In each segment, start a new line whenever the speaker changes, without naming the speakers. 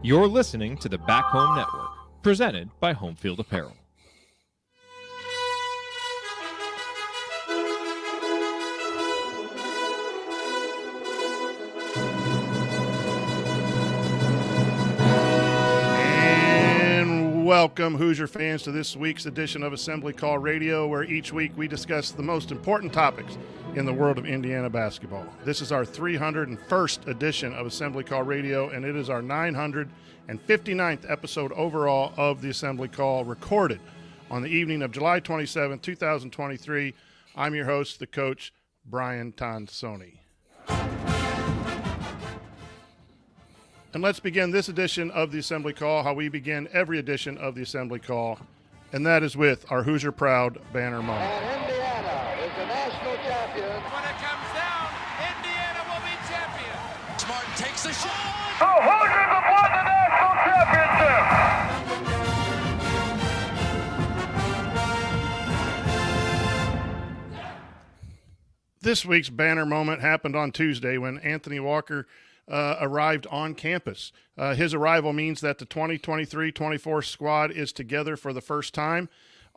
You're listening to the Back Home Network, presented by Homefield Apparel.
Welcome, Hoosier fans, to this week's edition of Assembly Call Radio, where each week we discuss the most important topics in the world of Indiana basketball. This is our 301st edition of Assembly Call Radio, and it is our 959th episode overall of the Assembly Call, recorded on the evening of July 27, 2023. I'm your host, the coach, Brian Tonsoni. And let's begin this edition of the Assembly Call, how we begin every edition of the Assembly Call, and that is with our Hoosier Proud banner moment.
And Indiana is the national champion.
When it comes down, Indiana will be champion.
Smart takes the shot.
The Hoosiers have won the national championship.
This week's banner moment happened on Tuesday when Anthony Walker arrived on campus. His arrival means that the 2023-24 squad is together for the first time.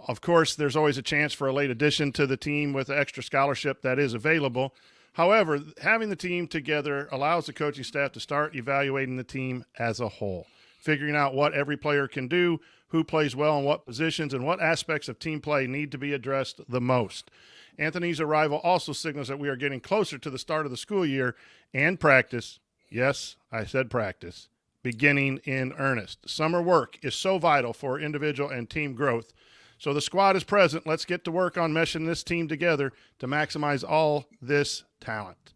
Of course, there's always a chance for a late addition to the team with the extra scholarship that is available. However, having the team together allows the coaching staff to start evaluating the team as a whole, figuring out what every player can do, who plays well in what positions, and what aspects of team play need to be addressed the most. Anthony's arrival also signals that we are getting closer to the start of the school year and practice. Yes, I said practice, beginning in earnest. Summer work is so vital for individual and team growth. So the squad is present. Let's get to work on meshing this team together to maximize all this talent.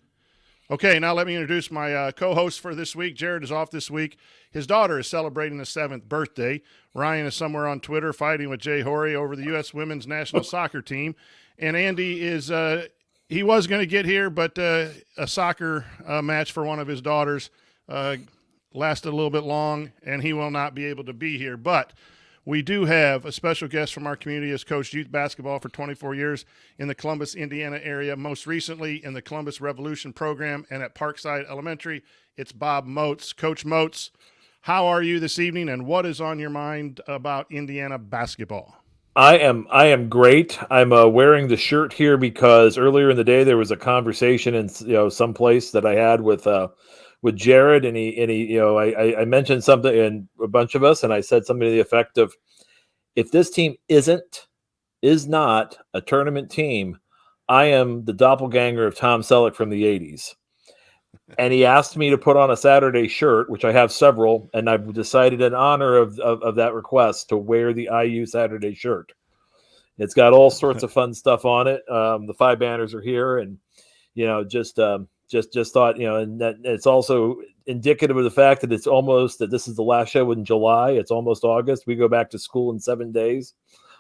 Okay, now let me introduce my co-host for this week. Jared is off this week. His daughter is celebrating his 7th birthday. Ryan is somewhere on Twitter fighting with Jay Horry over the U.S. women's national soccer team. And Andy is he was going to get here, but a soccer match for one of his daughters lasted a little bit long, and he will not be able to be here. But we do have a special guest from our community, has coached youth basketball for 24 years in the Columbus, Indiana area, most recently in the Columbus Revolution program and at Parkside Elementary. It's Bob Moats. Coach Moats, how are you this evening, and what is on your mind about Indiana basketball?
I am great. I'm wearing the shirt here because earlier in the day there was a conversation in someplace that I had with Jared, and he I mentioned something and a bunch of us, and I said something to the effect of, if this team is not a tournament team, I am the doppelganger of Tom Selleck from the 80s. And he asked me to put on a Saturday shirt, which I have several, and I've decided in honor of that request to wear the IU Saturday shirt. It's got all sorts of fun stuff on it. The 5 banners are here, and just thought, and that it's also indicative of the fact that it's almost that this is the last show in July. It's almost August. We go back to school in 7 days.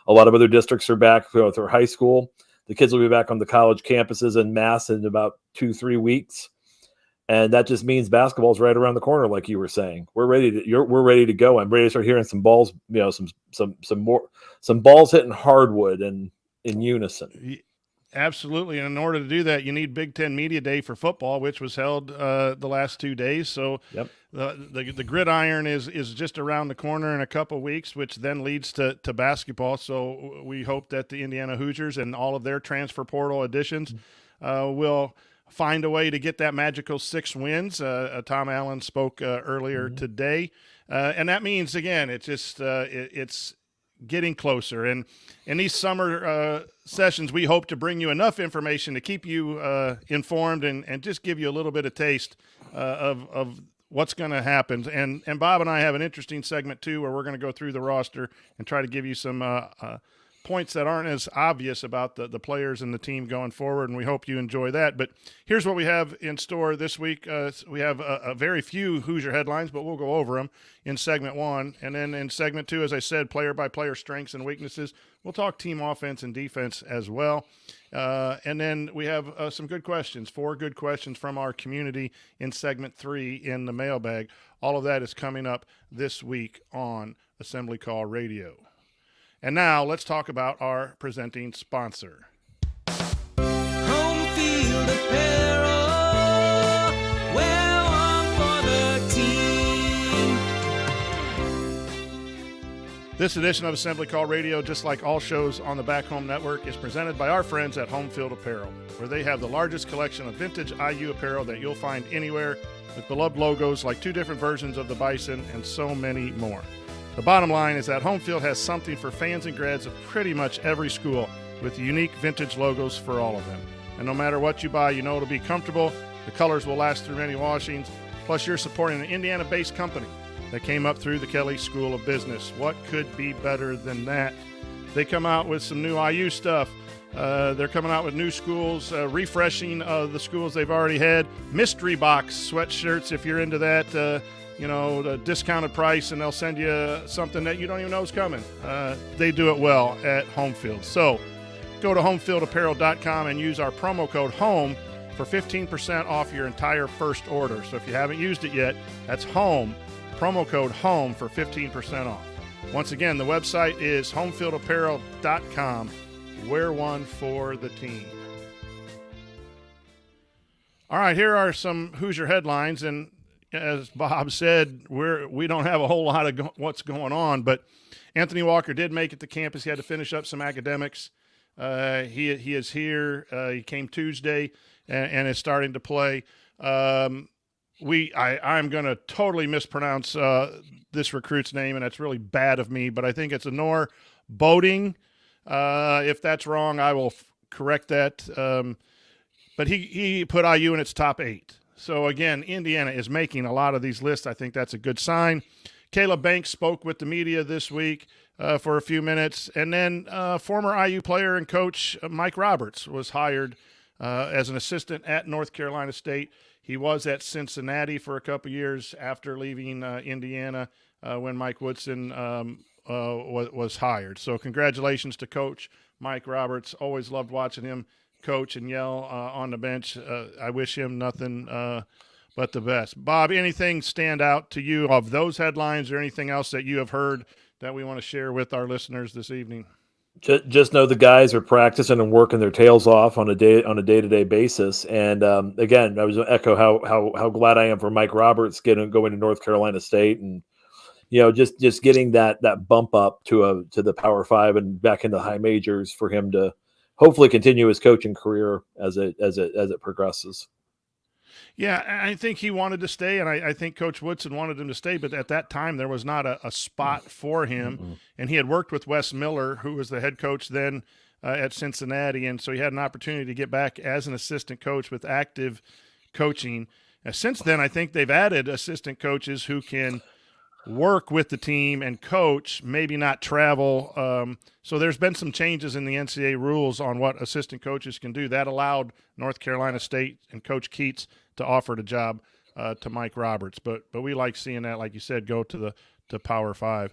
A lot of other districts are back through high school. The kids will be back on the college campuses en masse in about 2-3 weeks. And that just means basketball's right around the corner, like you were saying. We're ready to go. I'm ready to start hearing some balls, some balls hitting hardwood and in unison.
Absolutely. And in order to do that, you need Big Ten Media Day for football, which was held the last 2 days. So yep. The gridiron is just around the corner in a couple weeks, which then leads to basketball. So we hope that the Indiana Hoosiers and all of their transfer portal additions will find a way to get that magical 6 wins. Tom Allen spoke earlier today. And that means, again, it's just it's getting closer. And in these summer sessions, we hope to bring you enough information to keep you informed and just give you a little bit of taste of what's going to happen. And Bob and I have an interesting segment, too, where we're going to go through the roster and try to give you some points that aren't as obvious about the players and the team going forward, and we hope you enjoy that. But here's what we have in store this week. We have a very few Hoosier headlines, but we'll go over them in segment 1. And then in segment 2, as I said, player-by-player strengths and weaknesses. We'll talk team offense and defense as well. And then we have some good questions, 4 good questions from our community in segment 3 in the mailbag. All of that is coming up this week on Assembly Call Radio. And now let's talk about our presenting sponsor.
Homefield Apparel, wear one for the team.
This edition of Assembly Call Radio, just like all shows on the Back Home Network, is presented by our friends at Home Field Apparel, where they have the largest collection of vintage IU apparel that you'll find anywhere, with beloved logos like 2 different versions of the Bison and so many more. The bottom line is that Home Field has something for fans and grads of pretty much every school, with unique vintage logos for all of them. And no matter what you buy, you know it'll be comfortable, the colors will last through many washings, plus you're supporting an Indiana-based company that came up through the Kelly School of Business. What could be better than that? They come out with some new IU stuff. They're coming out with new schools, refreshing the schools they've already had. Mystery box sweatshirts, if you're into that, the discounted price, and they'll send you something that you don't even know is coming. They do it well at Home Field. So go to homefieldapparel.com and use our promo code HOME for 15% off your entire first order. So if you haven't used it yet, that's HOME. Promo code HOME for 15% off. Once again, the website is homefieldapparel.com. Wear one for the team. All right, here are some Hoosier headlines. And as Bob said, we don't have a whole lot of what's going on, but Anthony Walker did make it to campus. He had to finish up some academics. He is here. He came Tuesday and is starting to play. I'm going to totally mispronounce this recruit's name, and it's really bad of me, but I think it's Honor Boating. If that's wrong, I will correct that. But he put IU in its top 8. So, again, Indiana is making a lot of these lists. I think that's a good sign. Caleb Banks spoke with the media this week for a few minutes. And then former IU player and coach Mike Roberts was hired as an assistant at North Carolina State. He was at Cincinnati for a couple years after leaving Indiana when Mike Woodson was hired. So congratulations to Coach Mike Roberts. Always loved watching him coach and yell on the bench. I wish him nothing but the best. Bob, anything stand out to you of those headlines or anything else that you have heard that we want to share with our listeners this evening?
Just know the guys are practicing and working their tails off on a day-to-day basis. And again, I was going to echo how glad I am for Mike Roberts going to North Carolina State, and just getting that bump up to the Power 5 and back into high majors for him to hopefully continue his coaching career as it progresses.
Yeah, I think he wanted to stay, and I think Coach Woodson wanted him to stay, but at that time there was not a spot for him. Mm-hmm. And he had worked with Wes Miller, who was the head coach then at Cincinnati, and so he had an opportunity to get back as an assistant coach with active coaching. Since then, I think they've added assistant coaches who can work with the team and coach, maybe not travel. So there's been some changes in the NCAA rules on what assistant coaches can do. That allowed North Carolina State and Coach Keats to offer the job to Mike Roberts. But we like seeing that, like you said, go to Power 5.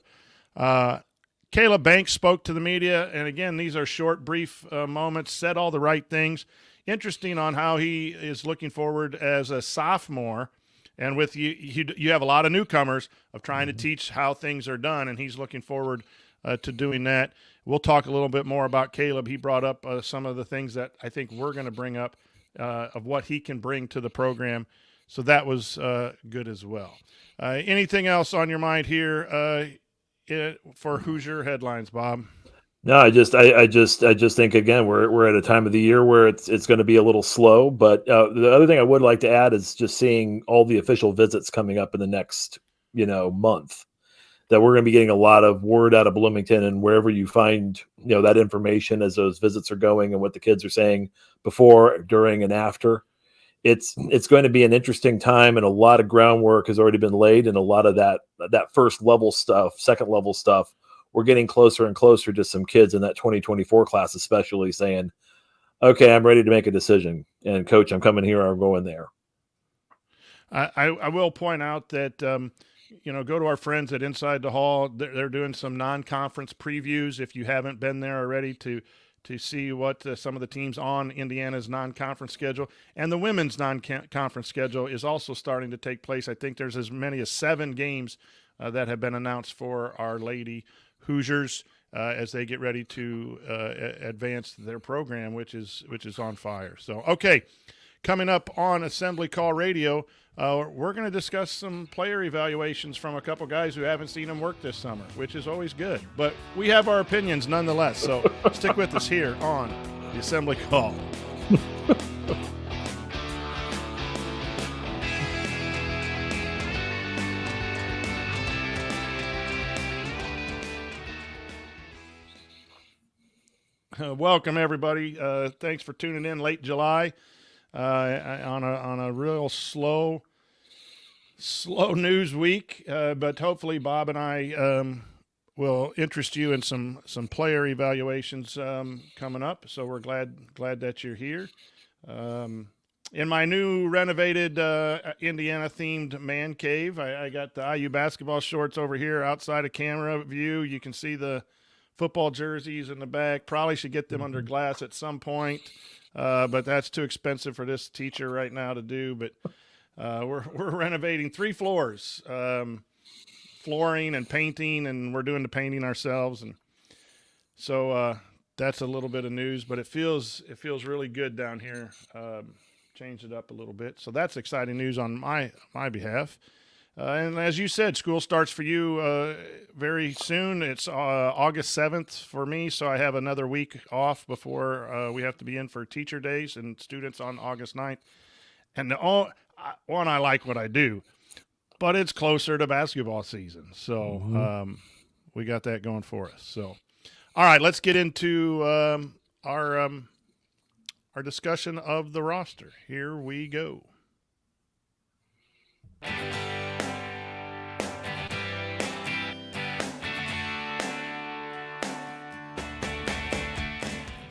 Caleb Banks spoke to the media, and again, these are short, brief moments, said all the right things. Interesting on how he is looking forward as a sophomore. And with you have a lot of newcomers of trying to teach how things are done, and he's looking forward to doing that. We'll talk a little bit more about Caleb. He brought up some of the things that I think we're going to bring up of what he can bring to the program. So that was good as well. Anything else on your mind here for Hoosier headlines, Bob?
No, I just think, again, we're at a time of the year where it's going to be a little slow. But the other thing I would like to add is just seeing all the official visits coming up in the next month. That we're going to be getting a lot of word out of Bloomington, and wherever you find that information as those visits are going and what the kids are saying before, during, and after. It's going to be an interesting time, and a lot of groundwork has already been laid, and a lot of that first level stuff, second level stuff. We're getting closer and closer to some kids in that 2024 class, especially saying, okay, I'm ready to make a decision. And coach, I'm coming here, I'm going there.
I will point out that, go to our friends at Inside the Hall. They're doing some non-conference previews. If you haven't been there already to see what some of the teams on Indiana's non-conference schedule, and the women's non-conference schedule is also starting to take place. I think there's as many as 7 games that have been announced for our Lady Hoosiers as they get ready to advance their program, which is on fire. So, okay, Coming up on Assembly Call Radio, we're going to discuss some player evaluations from a couple guys who haven't seen them work this summer, which is always good. But we have our opinions nonetheless, so stick with us here on the Assembly Call. Welcome, everybody. Thanks for tuning in late July on a real slow news week, but hopefully Bob and I will interest you in some player evaluations coming up. So we're glad that you're here. In my new renovated Indiana-themed man cave, I got the IU basketball shorts over here outside of camera view. You can see the football jerseys in the back. Probably should get them under glass at some point, but that's too expensive for this teacher right now to do. But we're renovating 3 floors, flooring and painting, and we're doing the painting ourselves. And so that's a little bit of news, but it feels really good down here. Changed it up a little bit, so that's exciting news on my behalf. And as you said, school starts for you very soon. It's August 7th for me, so I have another week off before we have to be in for teacher days and students on August 9th. And I like what I do, but it's closer to basketball season, so we got that going for us. So, all right, let's get into our discussion of the roster. Here we go.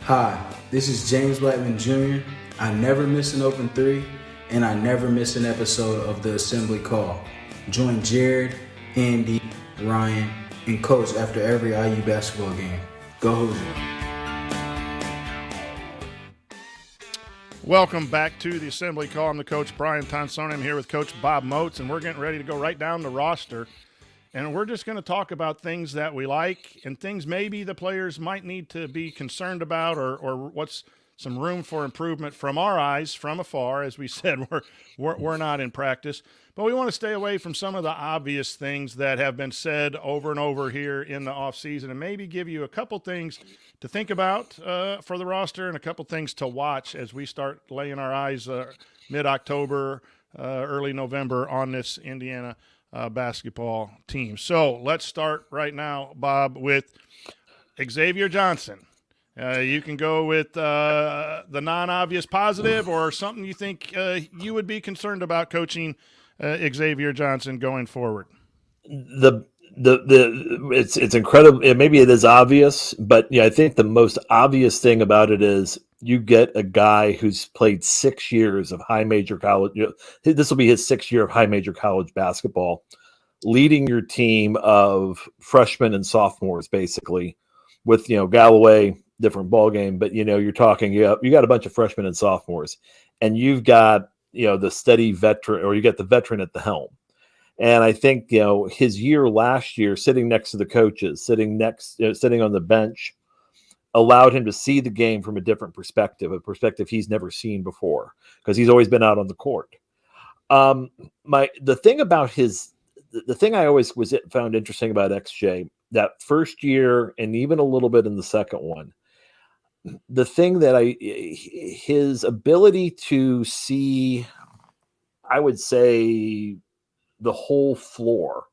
Hi, this is James Blackman Jr. I never miss an open three, and I never miss an episode of the Assembly Call. Join Jared, Andy, Ryan, and Coach after every IU basketball game. Go Hoosier.
Welcome back to the Assembly Call. I'm the coach, Brian Tonsoni. I'm here with Coach Bob Moats, and we're getting ready to go right down the roster. And we're just going to talk about things that we like and things maybe the players might need to be concerned about or what's some room for improvement from our eyes from afar. As we said, we're not in practice. But we want to stay away from some of the obvious things that have been said over and over here in the offseason and maybe give you a couple things to think about for the roster and a couple things to watch as we start laying our eyes mid-October, early November on this Indiana basketball team. So let's start right now, Bob, with Xavier Johnson. You can go with the non-obvious positive or something you think you would be concerned about coaching Xavier Johnson going forward.
It's incredible. Maybe it is obvious, but I think the most obvious thing about it is you get a guy who's played 6 years of high major college. This will be his 6th year of high major college basketball, leading your team of freshmen and sophomores, basically, with Galloway, different ball game. But you're talking you got a bunch of freshmen and sophomores, and you've got the steady veteran, or you get the veteran at the helm. And I think his year last year, sitting next to the coaches, sitting on the bench, allowed him to see the game from a different perspective, a perspective he's never seen before, because he's always been out on the court. The thing I always found interesting about XJ, that first year and even a little bit in the second one, the thing that his ability to see, I would say, the whole floor.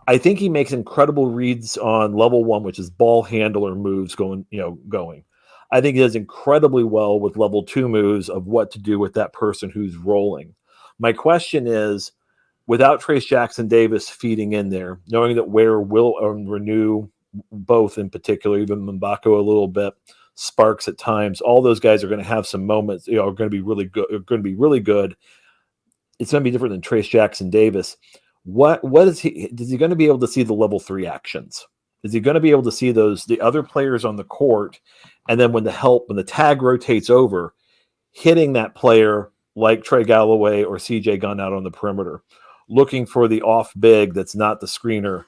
I think he makes incredible reads on level 1, which is ball handler moves going. I think he does incredibly well with level 2 moves of what to do with that person who's rolling. My question is, without Trace Jackson-Davis feeding in there, knowing that Ware will renew both in particular, even Mgbako a little bit, Sparks at times, all those guys are going to have some moments, are going to be really good. It's going to be different than Trace Jackson-Davis. What is he? Is he going to be able to see the level 3 actions? Is he going to be able to see the other players on the court, and then when the tag rotates over, hitting that player like Trey Galloway or CJ Gunn out on the perimeter, looking for the off big that's not the screener,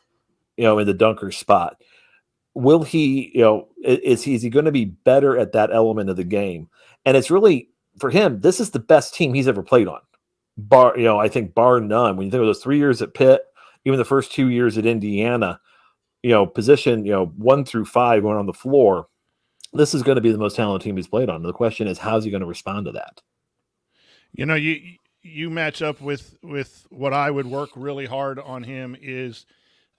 in the dunker spot? Will he? Is he going to be better at that element of the game? And it's really for him, this is the best team he's ever played on. I think bar none. When you think of those 3 years at Pitt, even the first 2 years at Indiana, position, 1 through 5 going on the floor, this is going to be the most talented team he's played on. The question is, how's he going to respond to that?
You match up with what I would work really hard on him is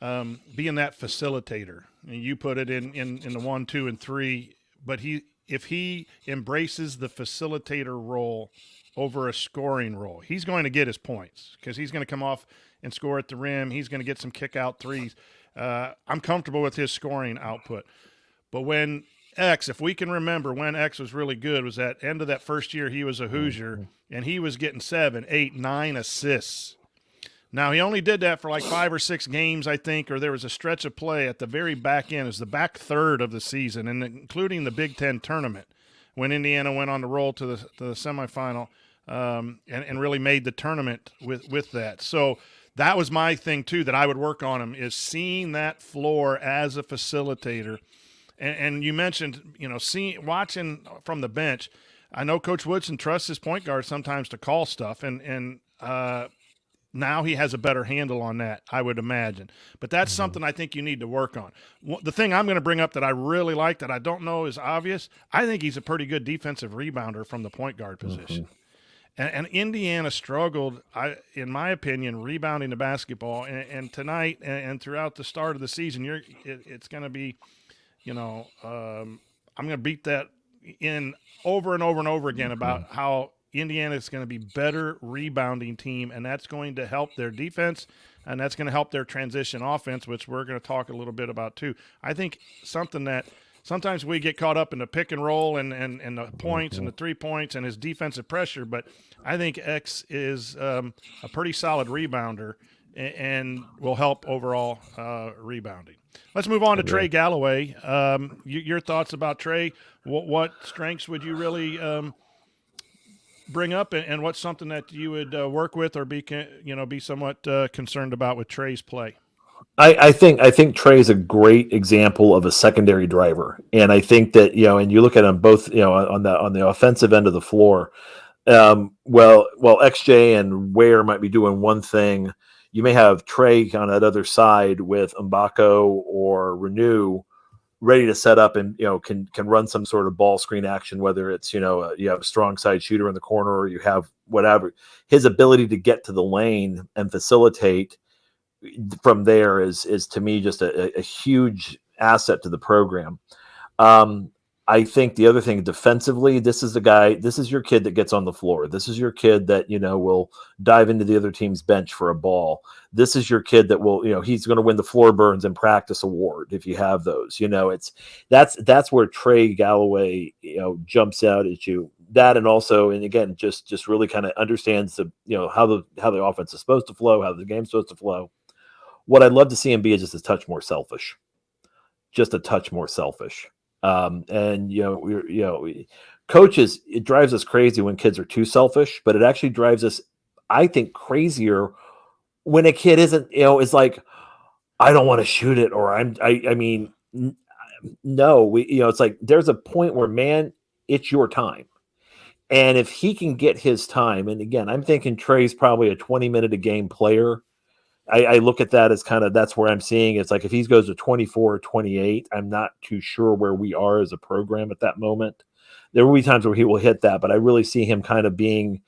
being that facilitator. And you put it in the 1, 2, and 3, but if he embraces the facilitator role over a scoring role, he's going to get his points because he's going to come off and score at the rim. He's going to get some kick-out threes. I'm comfortable with his scoring output. But when if we can remember when X was really good, was that end of that first year he was a Hoosier, and he was getting 7, 8, 9 assists. Now, he only did that for like 5 or 6 games, I think, or there was a stretch of play at the very back end. It was the back third of the season, and including the Big Ten tournament when Indiana went on the roll to the semifinal and really made the tournament with that. So that was my thing, too, that I would work on him, is seeing that floor as a facilitator. And you mentioned, watching from the bench. I know Coach Woodson trusts his point guard sometimes to call stuff, and now he has a better handle on that, I would imagine. But that's something I think you need to work on. The thing I'm going to bring up that I really like that I don't know is obvious, I think he's a pretty good defensive rebounder from the point guard position. And Indiana struggled, in my opinion, rebounding the basketball. And tonight and throughout the start of the season, it's going to be, I'm going to beat that in over and over and over again about how Indiana is going to be better rebounding team, and that's going to help their defense, and that's going to help their transition offense, which we're going to talk a little bit about too. I think something that sometimes we get caught up in the pick and roll and the points and the 3 points and his defensive pressure, but I think X is a pretty solid rebounder and will help overall rebounding. Let's move on to Trey Galloway. Your thoughts about Trey? What strengths would you really bring up, and what's something that you would work with or be somewhat concerned about with Trey's play?
I think Trey is a great example of a secondary driver, and I think that and you look at them both, on the offensive end of the floor. While XJ and Ware might be doing one thing, you may have Trey on that other side with Mgbako or Reneau ready to set up and can run some sort of ball screen action, whether it's you have a strong side shooter in the corner or you have whatever. His ability to get to the lane and facilitate from there is to me just a huge asset to the program. I think the other thing defensively, this is your kid that gets on the floor. This is your kid that, will dive into the other team's bench for a ball. This is your kid that will, he's going to win the floor burns and practice award if you have those. That's where Trey Galloway, jumps out at you. That and also, and again, just really kind of understands the, how the offense is supposed to flow, how the game's supposed to flow. What I'd love to see him be is just a touch more selfish. Coaches, it drives us crazy when kids are too selfish, but it actually drives us, I think, crazier when a kid isn't, is like, I don't want to shoot it, or no, it's like, there's a point where, man, it's your time. And if he can get his time, and again, I'm thinking Trey's probably a 20-minute a game player. I look at that as that's where I'm seeing it's like if he goes to 24 or 28, I'm not too sure where we are as a program at that moment. There will be times where he will hit that, but I really see him kind of being,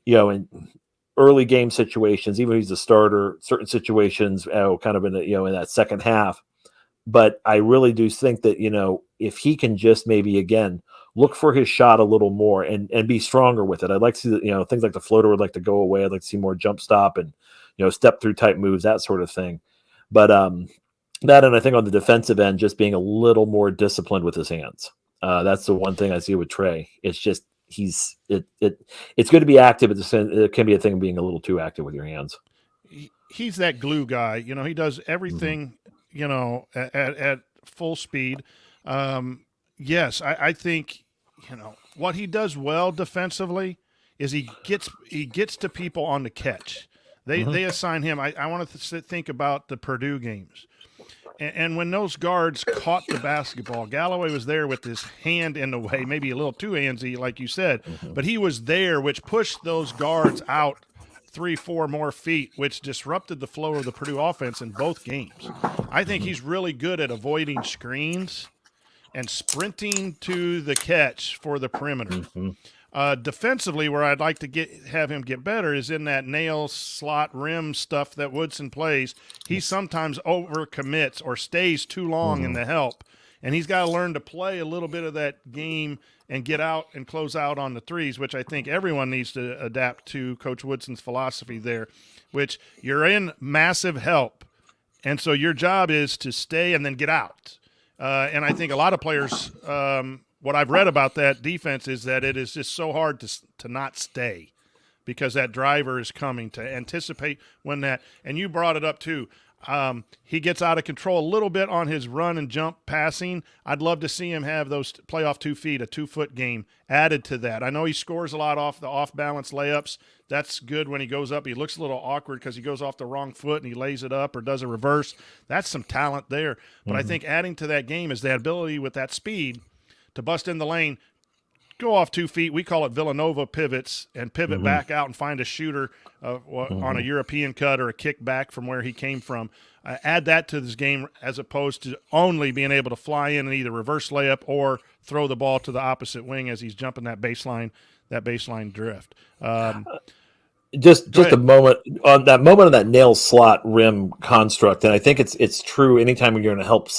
in early game situations, even if he's a starter, certain situations, kind of in in that second half. But I really do think that, if he can just maybe, again, look for his shot a little more and be stronger with it. I'd like to see, things like the floater would like to go away. I'd like to see more jump stop and, step through type moves, that sort of thing. But that, and I think on the defensive end, just being a little more disciplined with his hands. That's the one thing I see with Trey. It's just, it's good to be active, but it can be a thing of being a little too active with your hands.
He's that glue guy. He does everything, at full speed. Yes, I think, what he does well defensively is he gets to people on the catch. They assign him. I want to think about the Purdue games. And when those guards caught the basketball, Galloway was there with his hand in the way, maybe a little too handsy, like you said, but he was there, which pushed those guards out 3-4 more feet, which disrupted the flow of the Purdue offense in both games. I think he's really good at avoiding screens and sprinting to the catch for the perimeter. Defensively, where I'd like to have him get better is in that nail slot rim stuff that Woodson plays. He sometimes overcommits or stays too long in the help, and he's got to learn to play a little bit of that game and get out and close out on the threes, which I think everyone needs to adapt to Coach Woodson's philosophy there, which you're in massive help, and so your job is to stay and then get out. And I think a lot of players what I've read about that defense is that it is just so hard to not stay because that driver is coming, to anticipate when that – and you brought it up too. He gets out of control a little bit on his run and jump passing. I'd love to see him have those play off 2 feet, a 2-foot game added to that. I know he scores a lot off the off-balance layups. That's good when he goes up. He looks a little awkward because he goes off the wrong foot and he lays it up or does a reverse. That's some talent there. But I think adding to that game is that ability with that speed to bust in the lane, go off 2 feet. We call it Villanova pivots, and pivot back out and find a shooter on a European cut or a kick back from where he came from. Add that to this game as opposed to only being able to fly in and either reverse layup or throw the ball to the opposite wing as he's jumping that baseline drift.
Just a moment on that moment of that nail slot rim construct, and I think it's true anytime when you're in a help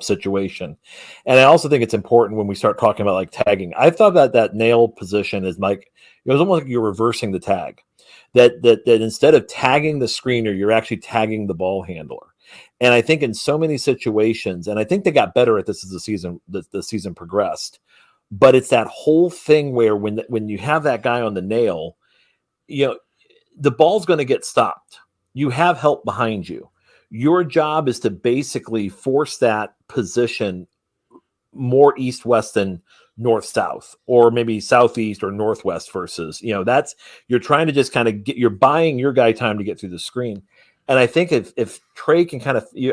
situation. And I also think it's important when we start talking about like tagging. I thought that nail position is like it was almost like you're reversing the tag. That instead of tagging the screener, you're actually tagging the ball handler. And I think in so many situations, and I think they got better at this as the season progressed. But it's that whole thing where when you have that guy on the nail, the ball's going to get stopped. You have help behind you. Your job is to basically force that position more east-west than north-south, or maybe southeast or northwest versus, you're trying to just kind of you're buying your guy time to get through the screen. And I think if Trey can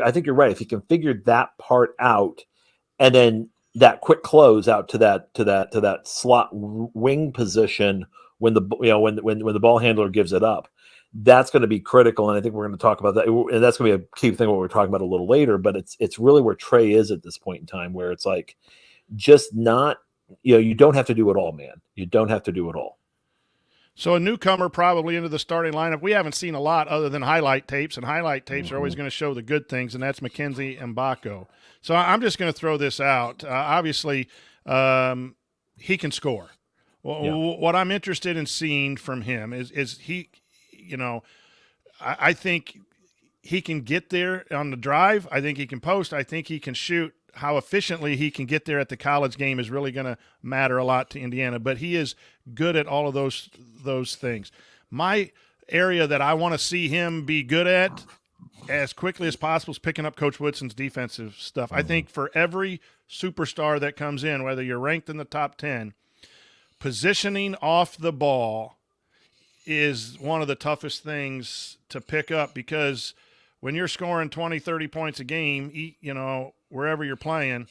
I think you're right. If he can figure that part out and then that quick close out to that slot wing position when the ball handler gives it up, that's going to be critical. And I think we're going to talk about that, and that's going to be a key thing what we're talking about a little later. But it's really where Trey is at this point in time, where it's like just not you don't have to do it all, man. You don't have to do it all.
So a newcomer probably into the starting lineup. We haven't seen a lot other than highlight tapes, and highlight tapes are always going to show the good things, and that's Mackenzie and Mgbako. So I'm just going to throw this out. Obviously, he can score. What I'm interested in seeing from him is he, I think he can get there on the drive. I think he can post. I think he can shoot. How efficiently he can get there at the college game is really going to matter a lot to Indiana, but he is good at all of those things. My area that I want to see him be good at as quickly as possible is picking up Coach Woodson's defensive stuff. I think for every superstar that comes in, whether you're ranked in the top 10, positioning off the ball is one of the toughest things to pick up, because when you're scoring 20, 30 points a game, wherever you're playing,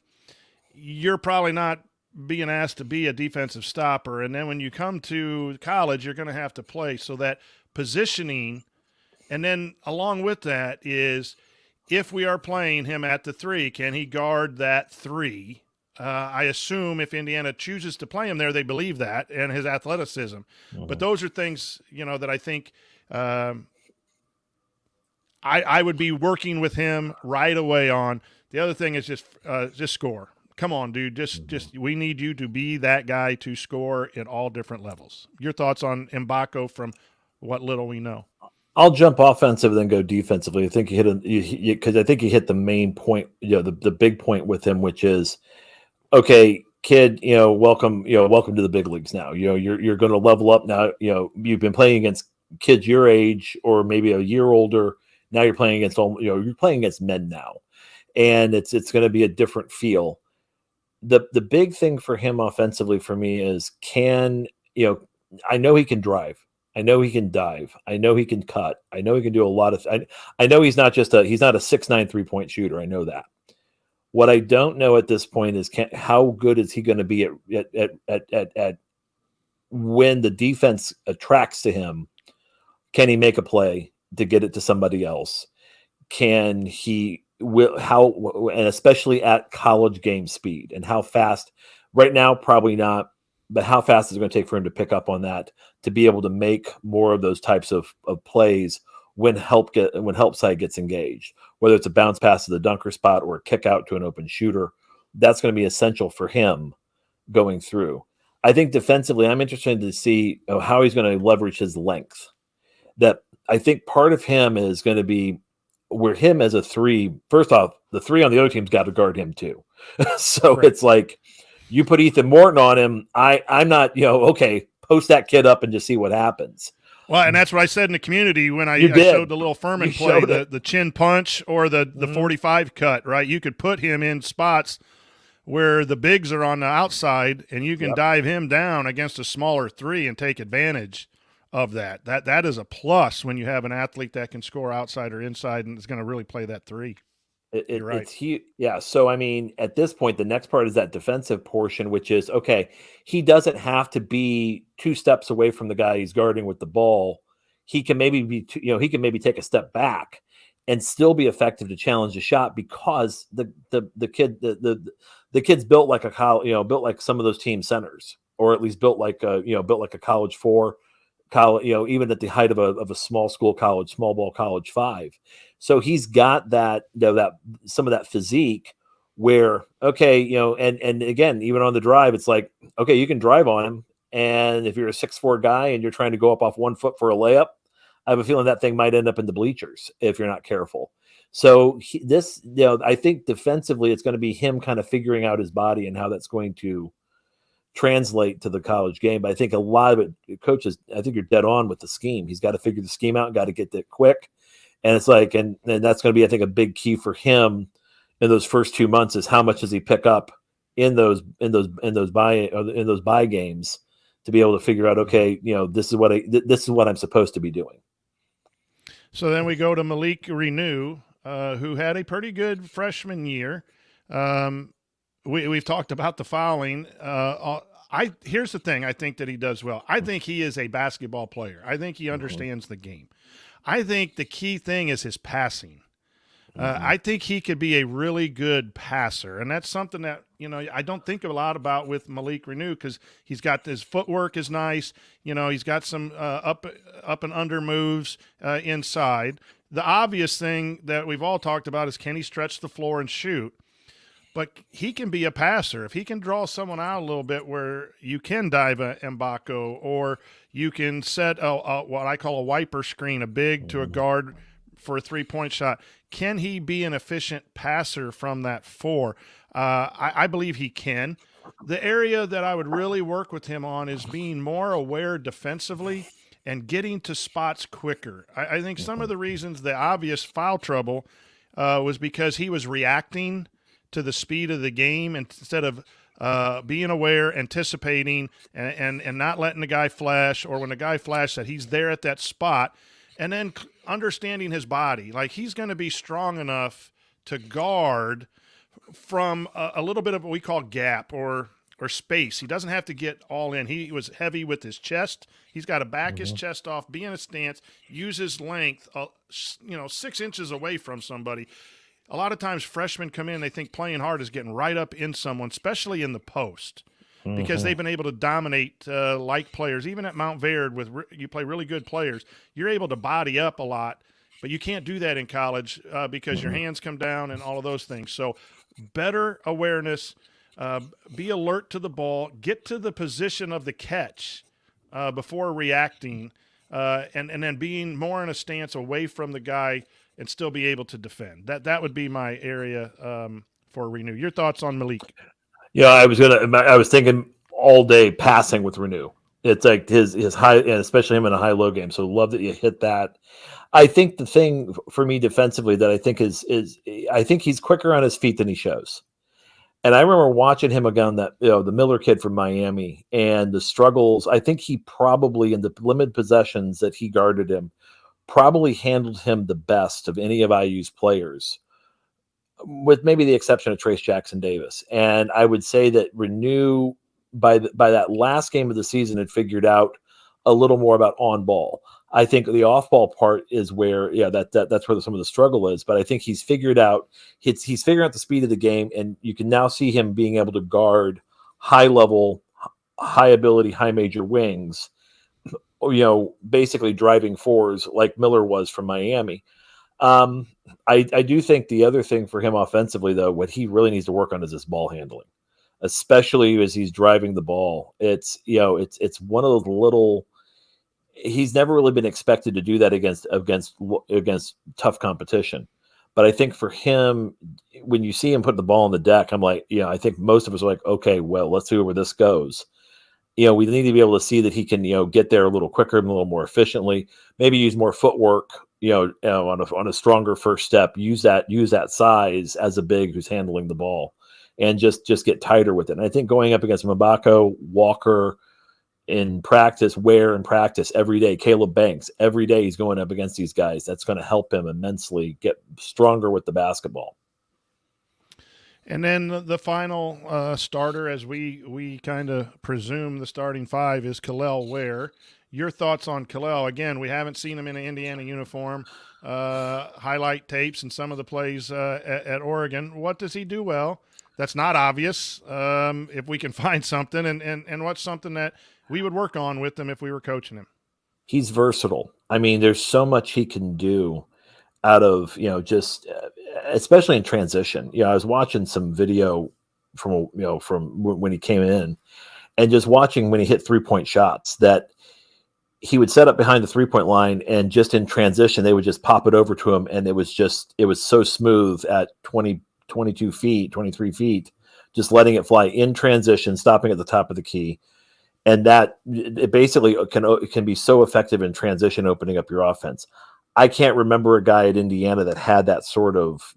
you're probably not being asked to be a defensive stopper. And then when you come to college, you're going to have to play. So that positioning, and then along with that is if we are playing him at the 3, can he guard that 3? I assume if Indiana chooses to play him there, they believe that and his athleticism. But those are things, that I think I would be working with him right away on. The other thing is just score. Come on, dude. Just we need you to be that guy to score at all different levels. Your thoughts on Mgbako from what little we know?
I'll jump offensive and then go defensively. I think he hit because I think he hit the main point, the big point with him, which is, okay, kid, welcome to the big leagues now. You're going to level up now. You've been playing against kids your age or maybe a year older. Now you're playing against you're playing against men now, and it's going to be a different feel. The big thing for him offensively for me is I know he can drive. I know he can dive. I know he can cut. I know he can do a lot of. I know he's not a 6'9" 3-point shooter. I know that. What I don't know at this point is how good is he going to be at when the defense attracts to him. Can he make a play to get it to somebody else? Can he and especially at college game speed and how fast? Right now, probably not. But how fast is it going to take for him to pick up on that to be able to make more of those types of plays when help side gets engaged, whether it's a bounce pass to the dunker spot or a kick out to an open shooter? That's going to be essential for him going through. I think defensively, I'm interested to see how he's going to leverage his length. That I think part of him is going to be where him as a three. First off, the three on the other team's got to guard him too. So right. It's like, you put Ethan Morton on him, I'm not, okay, post that kid up and just see what happens.
Well, and that's what I said in the community when I showed the little Furman play, the chin punch or the 45 cut, right? You could put him in spots where the bigs are on the outside and you can dive him down against a smaller three and take advantage of that. That is a plus when you have an athlete that can score outside or inside and is going to really play that three. You're right.
It's huge. Yeah. So, I mean, at this point, the next part is that defensive portion, which is, okay, he doesn't have to be 2 steps away from the guy he's guarding with the ball. He can maybe he can maybe take a step back and still be effective to challenge the shot because the kid's built like a college, built like some of those team centers, or at least built like a college 4, college, even at the height of a small school college, small ball college 5. So he's got that, that some of that physique where, okay, and again, even on the drive, it's like, okay, you can drive on him. And if you're a 6'4" guy and you're trying to go up off 1 foot for a layup, I have a feeling that thing might end up in the bleachers if you're not careful. So I think defensively, it's going to be him kind of figuring out his body and how that's going to translate to the college game. But I think a lot of it, coaches, I think you're dead on with the scheme. He's got to figure the scheme out and got to get that quick. And it's like, and that's going to be, I think, a big key for him in those first 2 months is how much does he pick up in those buy games to be able to figure out, okay, this is what I'm supposed to be doing.
So then we go to Malik Reneau, who had a pretty good freshman year. We've talked about the fouling. Here's the thing I think that he does well. I think he is a basketball player. I think he understands the game. I think the key thing is his passing. I think he could be a really good passer, and that's something that I don't think a lot about with Malik Reneau because he's got his footwork is nice. He's got some up and under moves inside. The obvious thing that we've all talked about is can he stretch the floor and shoot? But he can be a passer. If he can draw someone out a little bit where you can dive a Mgbako or you can set what I call a wiper screen, a big to a guard for a 3-point shot, can he be an efficient passer from that 4? I believe he can. The area that I would really work with him on is being more aware defensively and getting to spots quicker. I think some of the reasons the obvious foul trouble was because he was reacting to the speed of the game instead of being aware, anticipating, and not letting the guy flash, or when the guy flashed that he's there at that spot, and then understanding his body. Like he's going to be strong enough to guard from a little bit of what we call gap or space. He doesn't have to get all in. He was heavy with his chest. He's got to back his chest off, be in a stance, use his length, 6 inches away from somebody. A lot of times freshmen come in, they think playing hard is getting right up in someone, especially in the post, because they've been able to dominate like players. Even at Mount Verde, you play really good players, you're able to body up a lot, but you can't do that in college because your hands come down and all of those things. So better awareness, be alert to the ball, get to the position of the catch before reacting, and then being more in a stance away from the guy and still be able to defend. That would be my area for Reneau. Your thoughts on Malik?
Yeah, I was thinking all day passing with Reneau. It's like his high, and especially him in a high-low game. So love that you hit that. I think the thing for me defensively that I think is I think he's quicker on his feet than he shows. And I remember watching him again, that the Miller kid from Miami, and the struggles. I think he probably, in the limited possessions that he guarded him, probably handled him the best of any of IU's players, with maybe the exception of Trace Jackson Davis. And I would say that Reneau, by that last game of the season, had figured out a little more about on ball. I think the off ball part is where, that's where some of the struggle is. But I think he's figured out figuring out the speed of the game, and you can now see him being able to guard high level, high ability, high major wings, basically driving fours like Miller was from Miami. I do think the other thing for him offensively, though, what he really needs to work on is his ball handling, especially as he's driving the ball. It's one of those little. He's never really been expected to do that against tough competition. But I think for him, when you see him put the ball on the deck, I'm like, I think most of us are like, okay, well, let's see where this goes. We need to be able to see that he can, get there a little quicker and a little more efficiently, maybe use more footwork, on a stronger first step, use that size as a big who's handling the ball, and just get tighter with it. And I think going up against Mgbako, Walker, in practice, Ware in practice every day, Caleb Banks every day, he's going up against these guys. That's going to help him immensely get stronger with the basketball.
And then the final starter, as we kind of presume the starting five, is Kel'el Ware. Your thoughts on Kel'el? Again, we haven't seen him in an Indiana uniform. Highlight tapes and some of the plays at Oregon. What does he do well? That's not obvious. If we can find something, and what's something that we would work on with him if we were coaching him.
He's versatile. I mean, there's so much he can do out of, just especially in transition. I was watching some video from when he came in, and just watching when he hit 3-point shots, that he would set up behind the 3-point line, and just in transition, they would just pop it over to him. And it was so smooth at 22 feet, 23 feet, just letting it fly in transition, stopping at the top of the key. And that it basically can be so effective in transition, opening up your offense. I can't remember a guy at Indiana that had that sort of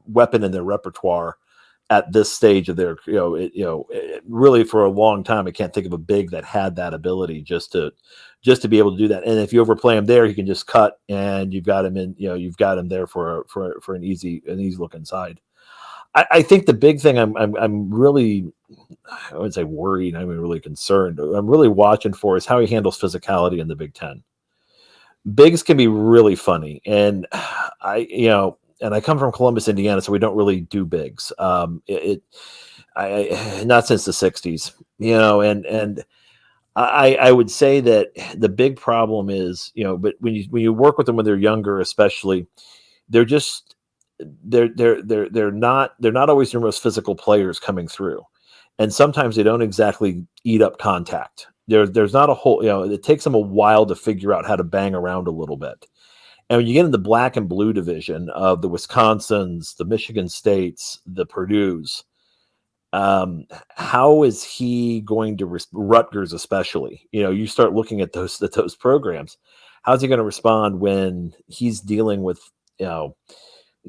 weapon in their repertoire at this stage of their, really for a long time. I can't think of a big that had that ability just to be able to do that. And if you overplay him there, he can just cut, and you've got him in, you've got him there for an easy look inside. I think the big thing I'm really, I wouldn't say worried, I'm really concerned, I'm really watching for is how he handles physicality in the Big Ten. Bigs can be really funny. And I come from Columbus, Indiana, so we don't really do bigs. Not since the 60s, and I would say that the big problem is, but when you work with them when they're younger, especially, they're not always their most physical players coming through. And sometimes they don't exactly eat up contact. There's not a whole, it takes them a while to figure out how to bang around a little bit. And when you get in the black and blue division of the Wisconsins, the Michigan States, the Purdues, how is he going to Rutgers, especially? You start looking at those programs. How's he going to respond when he's dealing with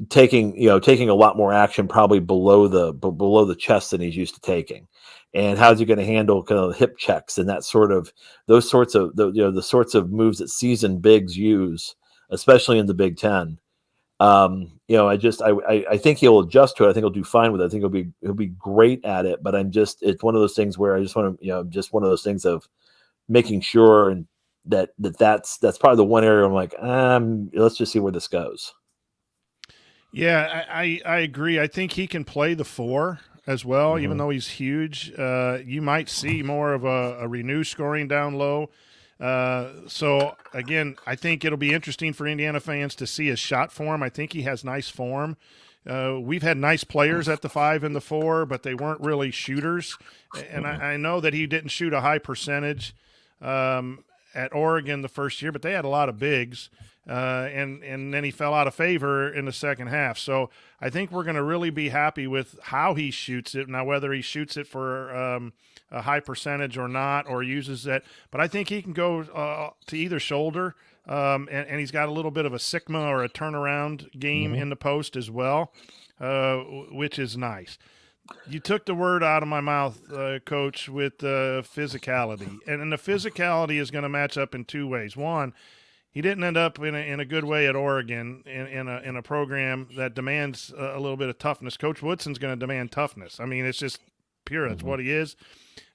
taking a lot more action, probably below the chest than he's used to taking? And how's he going to handle kind of hip checks and those sorts of the sorts of moves that seasoned bigs use, especially in the Big Ten? I think he'll adjust to it. I think he'll do fine with it. I think he'll be great at it. But it's one of those things where I just want to, just one of those things of making sure and that's probably the one area I'm like, let's just see where this goes.
Yeah, I agree. I think he can play the 4 as well, even though he's huge. You might see more of a Reneau scoring down low. So, again, I think it'll be interesting for Indiana fans to see his shot form. I think he has nice form. We've had nice players at the 5 and the 4, but they weren't really shooters. And I know that he didn't shoot a high percentage at Oregon the first year, but they had a lot of bigs. And then he fell out of favor in the second half. So I think we're going to really be happy with how he shoots it. Now, whether he shoots it for a high percentage or not, or uses it, but I think he can go to either shoulder. And he's got a little bit of a Sigma or a turnaround game in the post as well. which is nice. You took the word out of my mouth, Coach, with physicality. And the physicality is going to match up in two ways. One, he didn't end up in a good way at Oregon in a program that demands a little bit of toughness. Coach Woodson's going to demand toughness. I mean, it's just pure. That's what he is.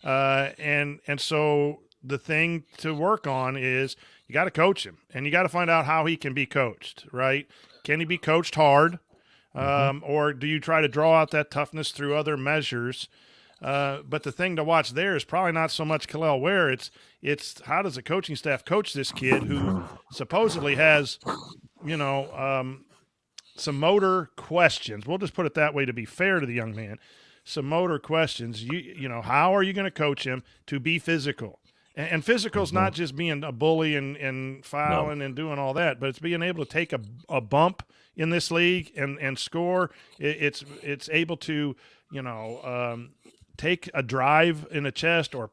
And so the thing to work on is you got to coach him, and you got to find out how he can be coached, right? Can he be coached hard? Or do you try to draw out that toughness through other measures? But the thing to watch there is probably not so much Kel'el Ware. It's how does the coaching staff coach this kid who supposedly has, some motor questions. We'll just put it that way to be fair to the young man. Some motor questions. How are you going to coach him to be physical? And physical is not just being a bully and fouling and doing all that, but it's being able to take a bump in this league and score. It's able to, take a drive in the chest or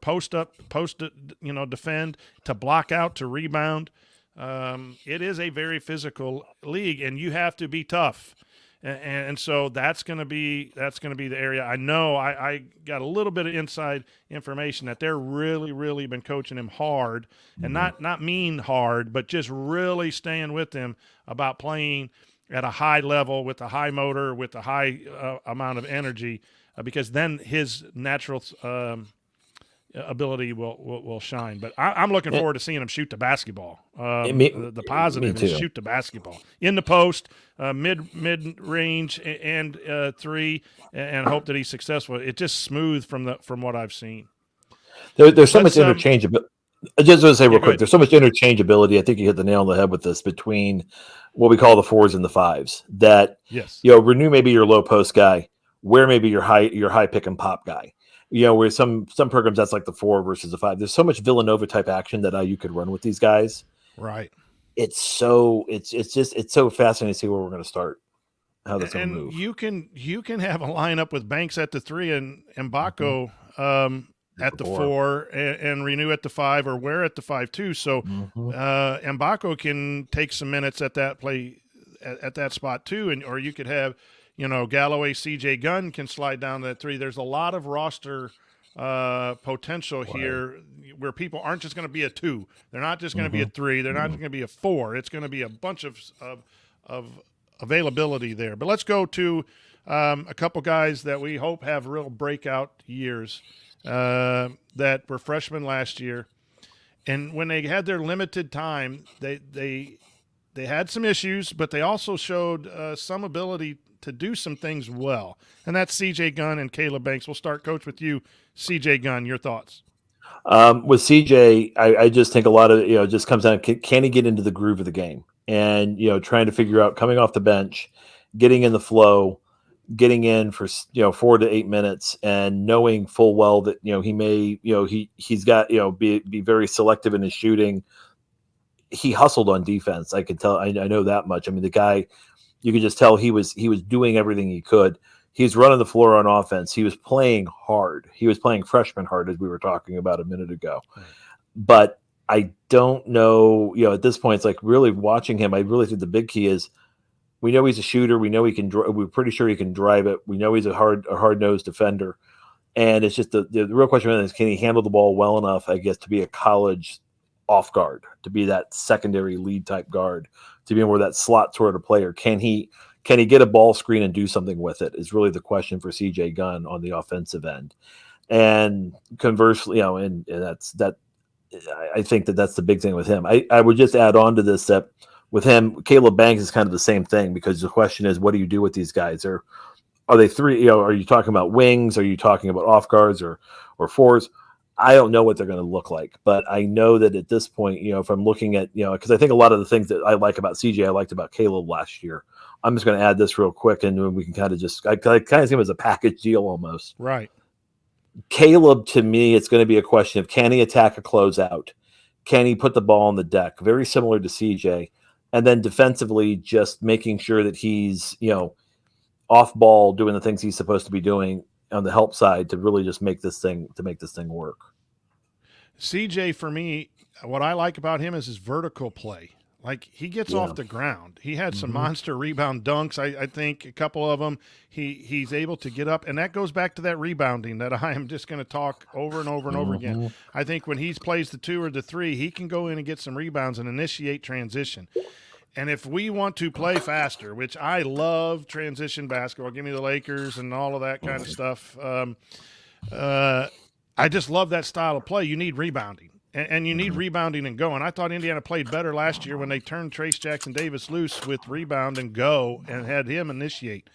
defend, to block out, to rebound. It is a very physical league, and you have to be tough. And so that's going to be the area. I know I got a little bit of inside information that they're really, really been coaching him hard, and not mean hard, but just really staying with him about playing at a high level with a high motor, with a high amount of energy, because then his natural ability will shine. But I'm looking forward to seeing him shoot the basketball. The positive is shoot the basketball in the post, mid range, and three, and hope that he's successful. It's just smooth from what I've seen.
There's so much interchangeability. I just want to say real quick, there's so much interchangeability. I think you hit the nail on the head with this, between what we call the 4s and the 5s. That Reneau may be your low post guy, Ware may be your high pick and pop guy. Where some programs that's like the 4 versus the 5. There's so much Villanova type action that you could run with these guys.
Right.
It's so fascinating to see where we're going to start. How that's going to move.
You can have a lineup with Banks at the 3 and Mgbako at the 4 and Reneau at the 5, or Ware at the 5 too. So Mgbako can take some minutes at that play at that spot too, or you could have Galloway, CJ Gunn can slide down to that 3. There's a lot of roster potential here where people aren't just going to be a 2. They're not just going to be a 3. They're not going to be a 4. It's going to be a bunch of availability there. But let's go to a couple guys that we hope have real breakout years that were freshmen last year. And when they had their limited time, they had some issues, but they also showed some ability to do some things well. And that's CJ Gunn and Caleb Banks. We'll start, Coach, with you. CJ Gunn, your thoughts?
With CJ, I just think a lot of it, just comes down, can he get into the groove of the game? And, trying to figure out, coming off the bench, getting in the flow, getting in for, 4 to 8 minutes, and knowing full well that, he may, he's got, be very selective in his shooting. He hustled on defense. I could tell, I know that much. I mean, the guy, you could just tell he was doing everything he could. He's running the floor on offense. He was playing hard. He was playing freshman hard, as we were talking about a minute ago. But I don't know, at this point, it's like really watching him. I really think the big key is, we know he's a shooter. We know he can. We're pretty sure he can drive it. We know he's a hard-nosed defender. And it's just the real question is, can he handle the ball well enough, I guess, to be a college off guard, to be that secondary lead type guard, to be more that slot sort of player? Can he get a ball screen and do something with it, is really the question for CJ Gunn on the offensive end. And conversely, and that's that. I think that's the big thing with him. I would just add on to this that with him, Caleb Banks is kind of the same thing, because the question is, what do you do with these guys? Are they 3? Are you talking about wings? Are you talking about off guards or 4s? I don't know what they're going to look like, but I know that at this point, if I'm looking at, because I think a lot of the things that I like about CJ, I liked about Caleb last year. I'm just going to add this real quick, and we can kind of I kind of see him as a package deal almost.
Right.
Caleb, to me, it's going to be a question of, can he attack a closeout? Can he put the ball on the deck? Very similar to CJ. And then defensively, just making sure that he's, off ball, doing the things he's supposed to be doing on the help side to really just make this thing work.
CJ, for me, what I like about him is his vertical play. Like, he gets off the ground. He had some monster rebound dunks. I think a couple of them. He's able to get up, and that goes back to that rebounding that I am just going to talk over and over and over again. I think when he plays the 2 or the 3, he can go in and get some rebounds and initiate transition. And if we want to play faster, which I love transition basketball, give me the Lakers and all of that kind of stuff. I just love that style of play. You need rebounding. And you need rebounding and go. And I thought Indiana played better last year when they turned Trace Jackson-Davis loose with rebound and go and had him initiate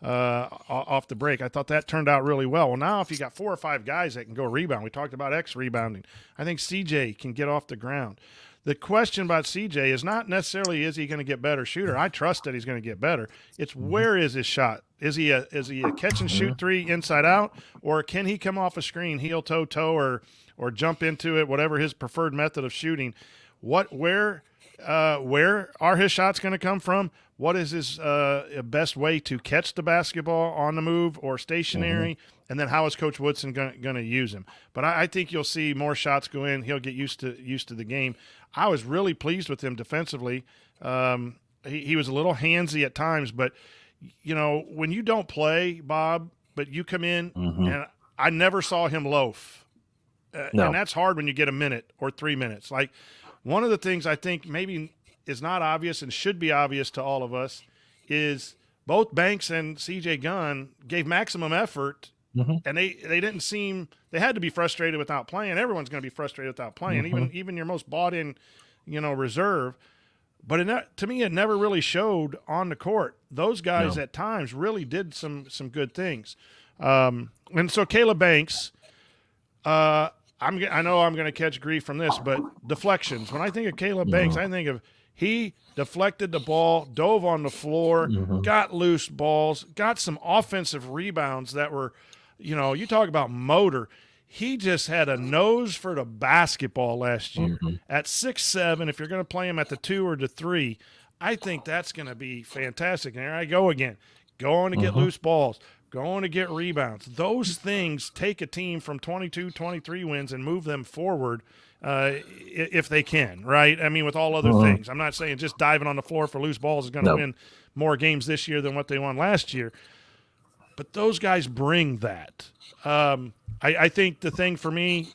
off the break. I thought that turned out really well. Well, now if you got 4 or 5 guys that can go rebound, we talked about X rebounding. I think CJ can get off the ground. The question about CJ is not necessarily is he going to get better shooter. I trust that he's going to get better. It's where is his shot? Is he a catch and shoot 3 inside out, or can he come off a screen heel toe or jump into it, whatever his preferred method of shooting? Where are his shots going to come from? What is his best way to catch the basketball on the move or stationary? And then how is Coach Woodson going to use him? But I think you'll see more shots go in. He'll get used to the game. I was really pleased with him defensively. He was a little handsy at times, but when you don't play, Bob, but you come in, and I never saw him loaf.
No.
And that's hard when you get a minute or 3 minutes. Like, one of the things I think maybe is not obvious and should be obvious to all of us is both Banks and CJ Gunn gave maximum effort, and they didn't seem – they had to be frustrated without playing. Everyone's going to be frustrated without playing, even your most bought-in, reserve. But to me, it never really showed on the court. Those guys at times really did some good things. And so Caleb Banks I know I'm going to catch grief from this, but deflections. When I think of Caleb Banks, I think of he deflected the ball, dove on the floor, got loose balls, got some offensive rebounds that were, you talk about motor. He just had a nose for the basketball last year. At 6'7", if you're going to play him at the 2 or the 3, I think that's going to be fantastic. And there I go again, going to get loose balls, going to get rebounds. Those things take a team from 22, 23 wins and move them forward if they can, right? I mean, with all other things. I'm not saying just diving on the floor for loose balls is going to win more games this year than what they won last year. But those guys bring that. I think the thing for me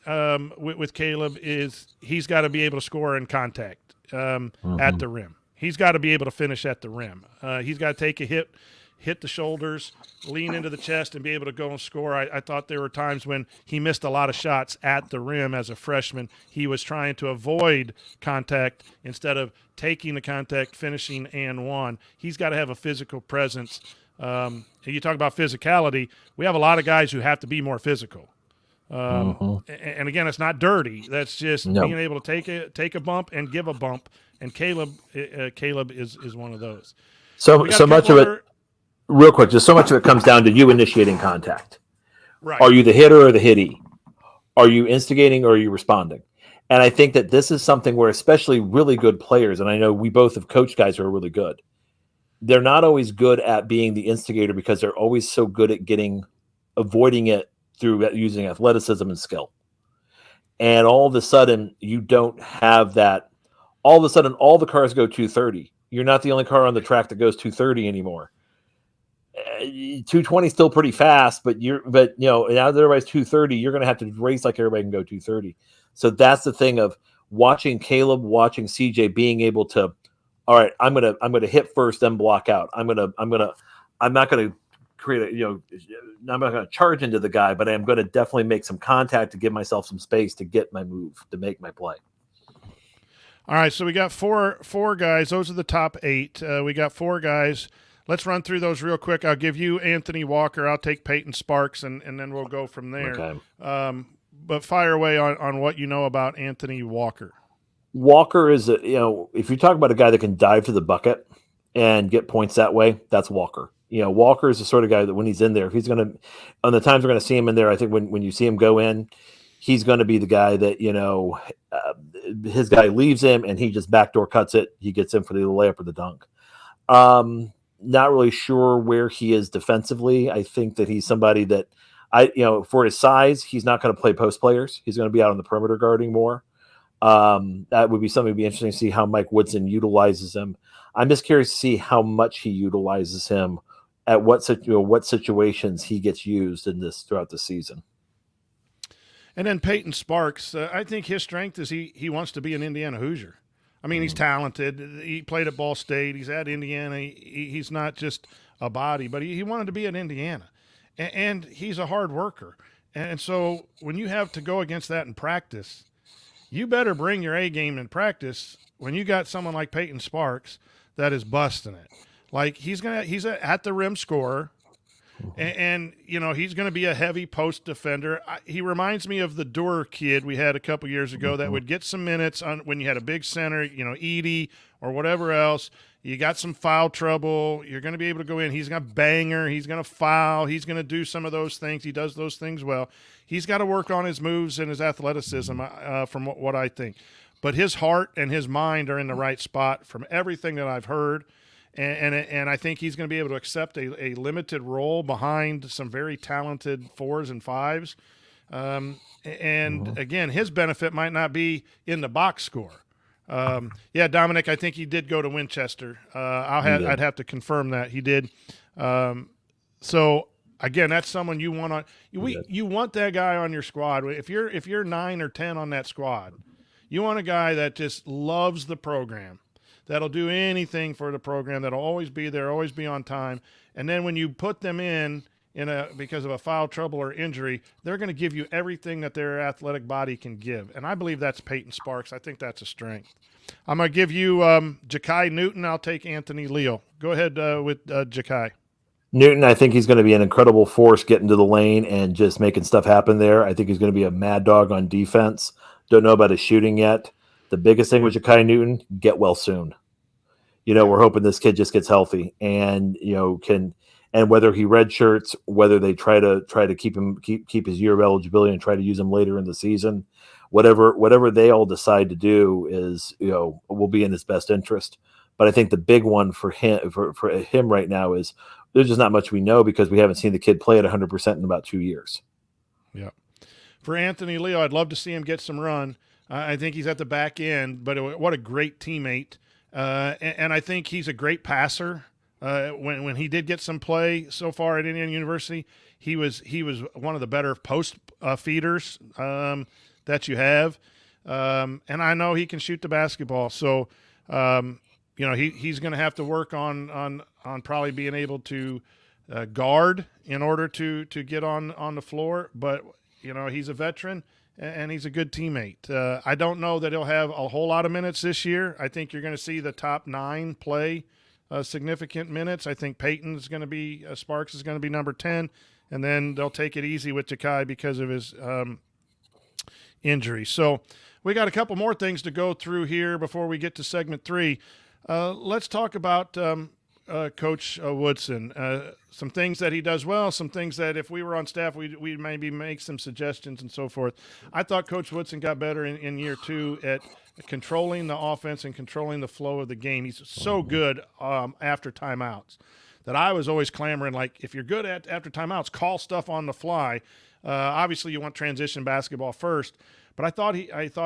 with Caleb is he's got to be able to score in contact at the rim. He's got to be able to finish at the rim. He's got to take a hit the shoulders, lean into the chest, and be able to go and score. I thought there were times when he missed a lot of shots at the rim as a freshman. He was trying to avoid contact instead of taking the contact, finishing and one. He's got to have a physical presence. You talk about physicality. We have a lot of guys who have to be more physical. And again, it's not dirty. That's just being able to take a bump and give a bump. And Caleb is one of those.
So much of it, real quick, just so much of it comes down to you initiating contact.
Right.
Are you the hitter or the hittee? Are you instigating or are you responding? And I think that this is something where especially really good players, and I know we both have coached guys who are really good, they're not always good at being the instigator because they're always so good at avoiding it through using athleticism and skill. And all of a sudden, you don't have that. All of a sudden, all the cars go 230. You're not the only car on the track that goes 230 anymore. 220 is still pretty fast, but now that everybody's 230, you're going to have to race like everybody can go 230. So that's the thing of watching Caleb, watching CJ being able to, all right, I'm gonna hit first, then block out. I'm not gonna create I'm not gonna charge into the guy, but I'm gonna definitely make some contact to give myself some space to get my move, to make my play.
All right, so we got four guys. Those are the top 8. We got 4 guys. Let's run through those real quick. I'll give you Anthony Walker. I'll take Peyton Sparks, and then we'll go from there.
Okay.
But fire away on what you know about Anthony Walker.
Walker is, if you talk about a guy that can dive to the bucket and get points that way, that's Walker. Walker is the sort of guy that when he's in there, if he's going to, on the times we're going to see him in there, I think when you see him go in, he's going to be the guy that, his guy leaves him and he just backdoor cuts it. He gets in for the layup or the dunk. Not really sure where he is defensively. I think that he's somebody that for his size, he's not going to play post players. He's going to be out on the perimeter guarding more. That would be something to be interesting to see how Mike Woodson utilizes him. I'm just curious to see how much he utilizes him, at what situations he gets used in this throughout the season.
And then Peyton Sparks, I think his strength is he wants to be an Indiana Hoosier. I mean, he's talented. He played at Ball State. He's at Indiana. He's not just a body, but he wanted to be at Indiana. And he's a hard worker. And so when you have to go against that in practice, you better bring your A game in practice when you got someone like Peyton Sparks that is busting it. Like he's at the rim scorer. And he's going to be a heavy post defender. He reminds me of the Doer kid we had a couple years ago that would get some minutes on when you had a big center, Edie or whatever else. You got some foul trouble. You're going to be able to go in. He's going to banger. He's going to foul. He's going to do some of those things. He does those things well. He's got to work on his moves and his athleticism from what I think. But his heart and his mind are in the right spot from everything that I've heard. And I think he's going to be able to accept a limited role behind some very talented 4s and 5s. Again, his benefit might not be in the box score. Dominic, I think he did go to Winchester. I'd have to confirm that he did. So again, that's someone you want on. You want that guy on your squad. If you're 9 or 10 on that squad, you want a guy that just loves the program. That'll do anything for the program. That'll always be there, always be on time. And then when you put them in because of a foul trouble or injury, they're going to give you everything that their athletic body can give. And I believe that's Peyton Sparks. I think that's a strength. I'm going to give you Ja'Kai Newton. I'll take Anthony Leal. Go ahead with Ja'Kai.
Newton, I think he's going to be an incredible force getting to the lane and just making stuff happen there. I think he's going to be a mad dog on defense. Don't know about his shooting yet. The biggest thing with Ja'Kai Newton, get well soon. We're hoping this kid just gets healthy and, and whether he redshirts, whether they try to keep his year of eligibility and try to use him later in the season, whatever they all decide to do is, will be in his best interest. But I think the big one for him right now is there's just not much we know because we haven't seen the kid play at 100% in about 2 years.
Yeah. For Anthony Leal, I'd love to see him get some run. I think he's at the back end, but what a great teammate. And I think he's a great passer. When he did get some play so far at Indiana University, he was one of the better post feeders that you have. And I know he can shoot the basketball. So, he's going to have to work on probably being able to guard in order to get on the floor. But, he's a veteran. And he's a good teammate. I don't know that he'll have a whole lot of minutes this year. I think you're going to see the top 9 play significant minutes. I think Peyton's going to be Sparks is going to be number 10, and then they'll take it easy with Ja'Kai because of his injury. So we got a couple more things to go through here before we get to segment 3. Let's talk about Coach Woodson. Some things that he does well, some things that if we were on staff, we'd maybe make some suggestions and so forth. I thought Coach Woodson got better in year 2 at controlling the offense and controlling the flow of the game. He's so good after timeouts that I was always clamoring, like, if you're good after timeouts, call stuff on the fly. Obviously, you want transition basketball first, but I thought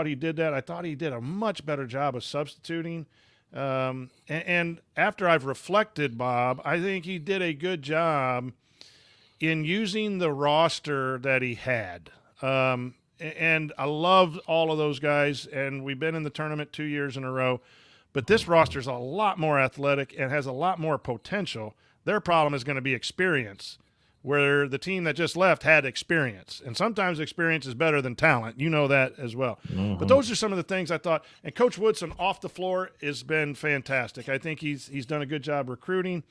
he did that. I thought he did a much better job of substituting. And after I've reflected, Bob, I think he did a good job in using the roster that he had. And I loved all of those guys, and we've been in the tournament 2 years in a row. But this roster is a lot more athletic and has a lot more potential. Their problem is going to be experience, where the team that just left had experience. And sometimes experience is better than talent. You know that as well. Mm-hmm. But those are some of the things I thought. And Coach Woodson off the floor has been fantastic. I think he's done a good job recruiting,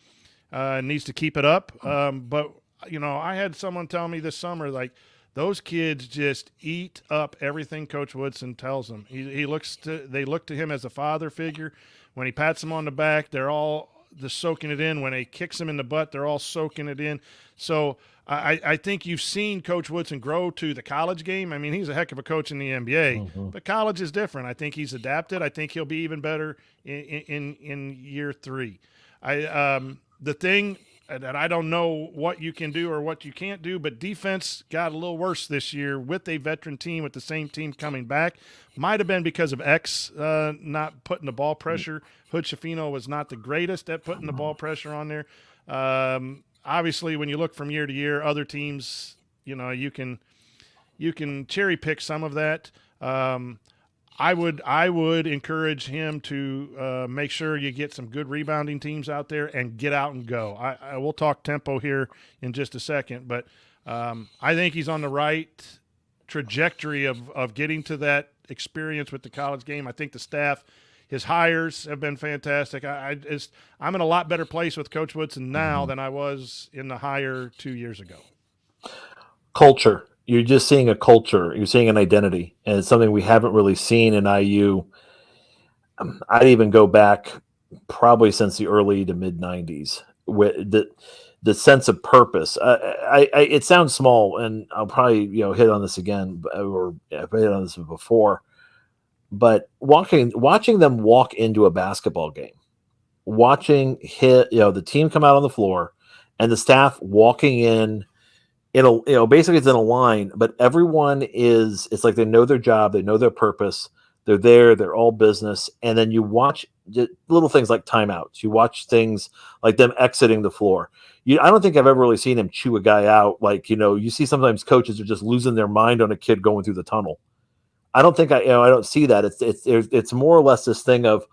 needs to keep it up. But, I had someone tell me this summer, like, those kids just eat up everything Coach Woodson tells them. They look to him as a father figure. When he pats them on the back, they're all just soaking it in. When he kicks them in the butt, they're all soaking it in. So I think you've seen Coach Woodson grow to the college game. I mean, he's a heck of a coach in the NBA, but college is different. I think he's adapted. I think he'll be even better in year 3. The thing that I don't know what you can do or what you can't do, but defense got a little worse this year with a veteran team, with the same team coming back. Might have been because of X not putting the ball pressure. Hood Schifino was not the greatest at putting the ball pressure on there. Obviously, when you look from year to year, other teams, you can cherry pick some of that. I would encourage him to make sure you get some good rebounding teams out there and get out and go. I will talk tempo here in just a second, but I think he's on the right trajectory of getting to that experience with the college game. I think the staff, his hires have been fantastic. I'm in a lot better place with Coach Woodson now than I was in the hire 2 years ago.
Culture. You're just seeing a culture. You're seeing an identity, and it's something we haven't really seen in IU. I'd even go back probably since the early to mid '90s with the sense of purpose. It sounds small, and I'll probably hit on this again, or I've hit on this before. But watching them walk into a basketball game, watching the team come out on the floor, and the staff walking in basically it's in a line, but everyone it's like they know their job, they know their purpose, they're there, they're all business. And then you watch little things like timeouts. You watch things like them exiting the floor. I don't think I've ever really seen him chew a guy out. Like, you see sometimes coaches are just losing their mind on a kid going through the tunnel. I don't think I don't see that. It's more or less this thing of,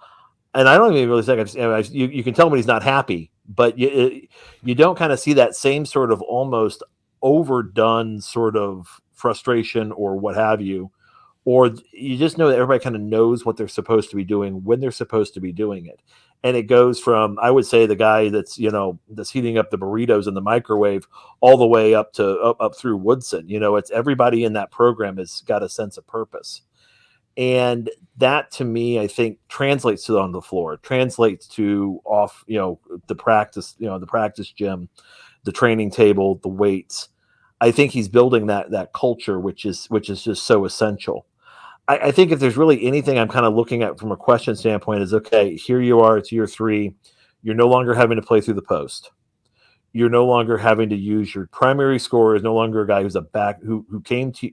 and I don't even really think you can tell when he's not happy, but you don't kind of see that same sort of almost overdone sort of frustration or what have you, or you just know that everybody kind of knows what they're supposed to be doing when they're supposed to be doing it. And it goes from, I would say, the guy that's heating up the burritos in the microwave all the way up to up through Woodson. It's everybody in that program has got a sense of purpose. And that, to me, I think translates to on the floor, translates to off, the practice, the practice gym, the training table, the weights. I think he's building that culture, which is just so essential. I think if there's really anything I'm kind of looking at from a question standpoint is, okay, here you are, it's year 3. You're no longer having to play through the post. You're no longer having to use your primary scorer is no longer a guy who's a back who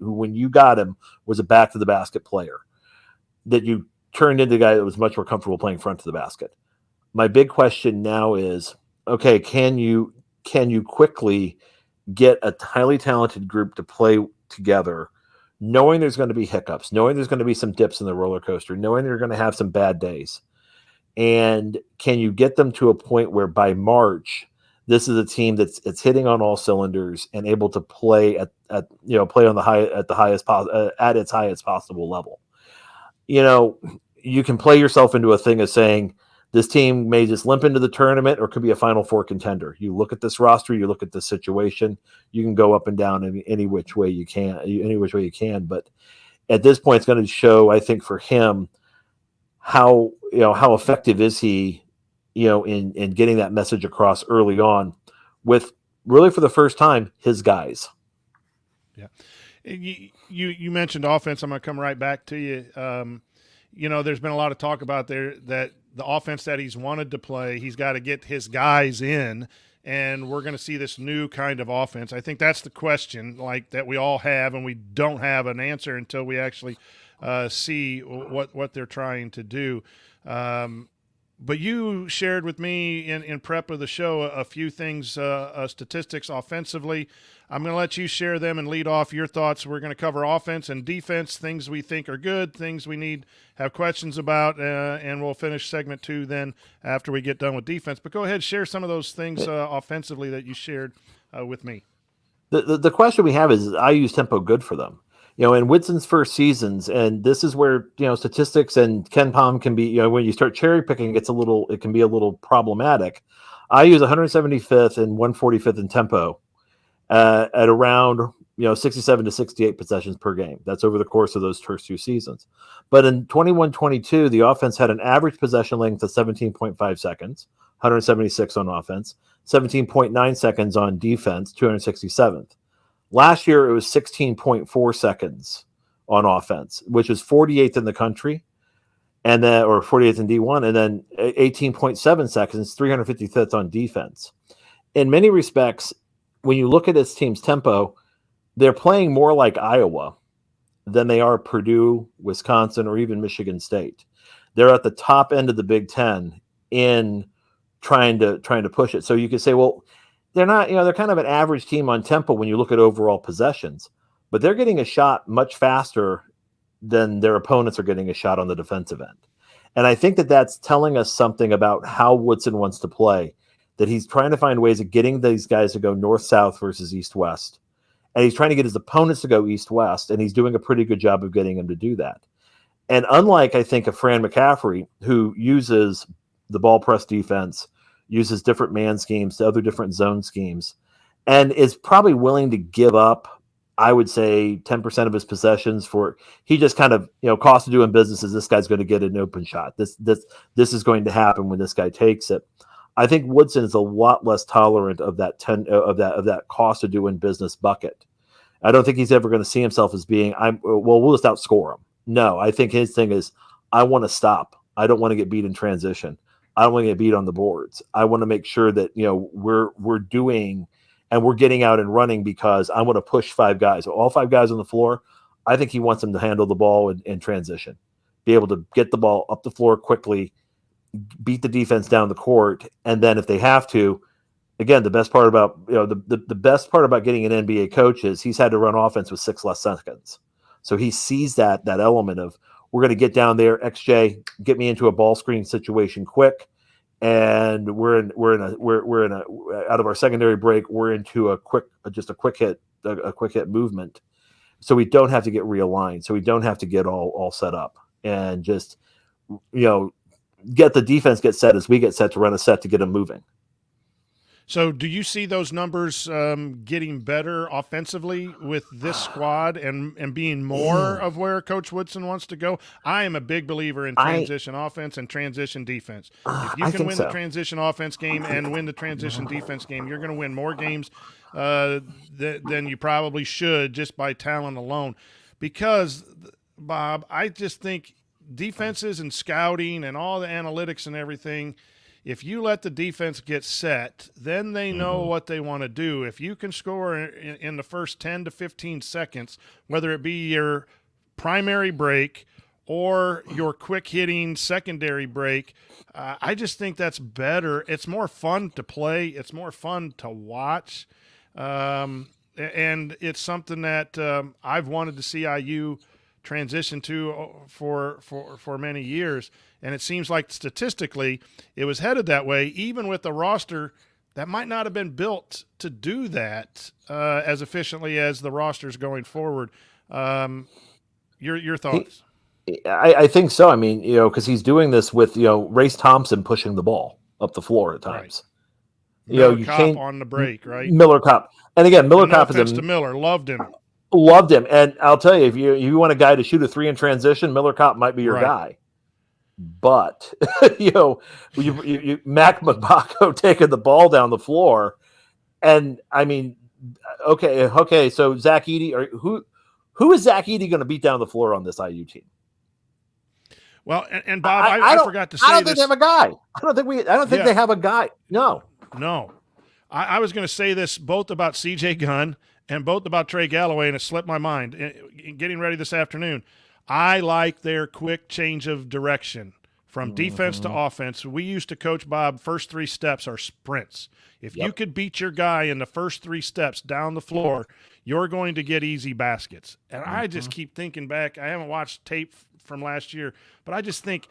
when you got him was a back to the basket player. That you turned into a guy that was much more comfortable playing front to the basket. My big question now is, okay, can you quickly get a highly talented group to play together, knowing there's going to be hiccups, knowing there's going to be some dips in the roller coaster, knowing they're going to have some bad days. And can you get them to a point where by March, this is a team it's hitting on all cylinders and able to play at its highest possible level? You can play yourself into a thing of saying, this team may just limp into the tournament or could be a Final Four contender. You look at this roster, you look at this situation, you can go up and down any which way you can. But at this point, it's going to show, I think, for him, how effective is he, in getting that message across early on with really for the first time, his guys.
Yeah. You mentioned offense. I'm going to come right back to you. There's been a lot of talk about that the offense that he's wanted to play, he's got to get his guys in, and we're going to see this new kind of offense. I think that's the question, that we all have, and we don't have an answer until we actually see what they're trying to do. But you shared with me in prep of the show a few things, statistics offensively. I'm going to let you share them and lead off your thoughts. We're going to cover offense and defense, things we think are good, things we have questions about, and we'll finish segment 2 then after we get done with defense. But go ahead, share some of those things offensively that you shared with me.
The question we have is IU's tempo good for them? In Woodson's first seasons, and this is where statistics and Ken Pom can be. When you start cherry picking, it can be a little problematic. IU is 175th and 145th in tempo, at around 67 to 68 possessions per game. That's over the course of those first 2 seasons. But in 21-22, the offense had an average possession length of 17.5 seconds, 176 on offense, 17.9 seconds on defense, 267th. Last year, it was 16.4 seconds on offense, which was 48th in the country, and then, or 48th in D1, and then 18.7 seconds, 355th on defense. in many respects, when you look at this team's tempo, they're playing more like Iowa than they are Purdue, Wisconsin, or even Michigan State. They're at the top end of the Big Ten in trying to push it. So you could say, well, they're not, they're kind of an average team on tempo when you look at overall possessions, but they're getting a shot much faster than their opponents are getting a shot on the defensive end. And I think that that's telling us something about how Woodson wants to play, that he's trying to find ways of getting these guys to go north-south versus east-west. And he's trying to get his opponents to go east-west, and he's doing a pretty good job of getting them to do that. And unlike, I think, a Fran McCaffrey, who uses the ball press defense, uses different man schemes, other different zone schemes, and is probably willing to give up, I would say, 10% of his possessions for, he just kind of, cost of doing business is this guy's going to get an open shot. This is going to happen when this guy takes it. I think Woodson is a lot less tolerant of that that cost of doing business bucket. I don't think he's ever going to see himself as being, we'll just outscore him. No, I think his thing is, I want to stop. I don't want to get beat in transition. I don't want to get beat on the boards. I want to make sure that, we're doing and we're getting out and running because I want to push five guys. All five guys on the floor, I think he wants them to handle the ball in transition, be able to get the ball up the floor quickly, beat the defense down the court, and then if they have to, again, the best part about the best part about getting an NBA coach is he's had to run offense with 6 less seconds. So he sees that element of, we're going to get down there, XJ, get me into a ball screen situation quick, and we're in a out of our secondary break, we're into a quick hit movement, so we don't have to get realigned, so we don't have to get all set up, and just get the defense get set as we get set to run a set to get them moving.
So do you see those numbers getting better offensively with this squad and being more of where Coach Woodson wants to go? I am a big believer in transition offense and transition defense. If you can win the transition offense game and win the transition defense game, you're going to win more games than you probably should just by talent alone. Because, Bob, I just think defenses and scouting and all the analytics and everything – if you let the defense get set, then they know what they want to do. If you can score in the first 10 to 15 seconds, whether it be your primary break or your quick-hitting secondary break, I just think that's better. It's more fun to play. It's more fun to watch. And it's something that I've wanted to see IU transition to for many years. And it seems like statistically it was headed that way, even with the roster that might not have been built to do that as efficiently as the rosters going forward. Your thoughts?
I think so. I mean, because he's doing this with, Race Thompson pushing the ball up the floor at times.
Right. Miller Kopp on the break, right?
Miller Kopp. And again, Miller Kopp is
to Miller. Loved him. And
I'll tell you, if you want a guy to shoot a 3 in transition, Miller Kopp might be your guy. But Mac Mgbako taking the ball down the floor, and I mean, okay. So Zach Edey, or who is Zach Edey going to beat down the floor on this IU team?
Well, and Bob, I forgot to say
I don't
this.
think they have a guy. I don't think they have a guy. No.
I was going to say this both about CJ Gunn and both about Trey Galloway, and it slipped my mind. Getting ready this afternoon, I like their quick change of direction from defense to offense. We used to coach, Bob, first 3 steps are sprints. If you could beat your guy in the first 3 steps down the floor, you're going to get easy baskets. And I just keep thinking back. I haven't watched tape from last year, but I just think,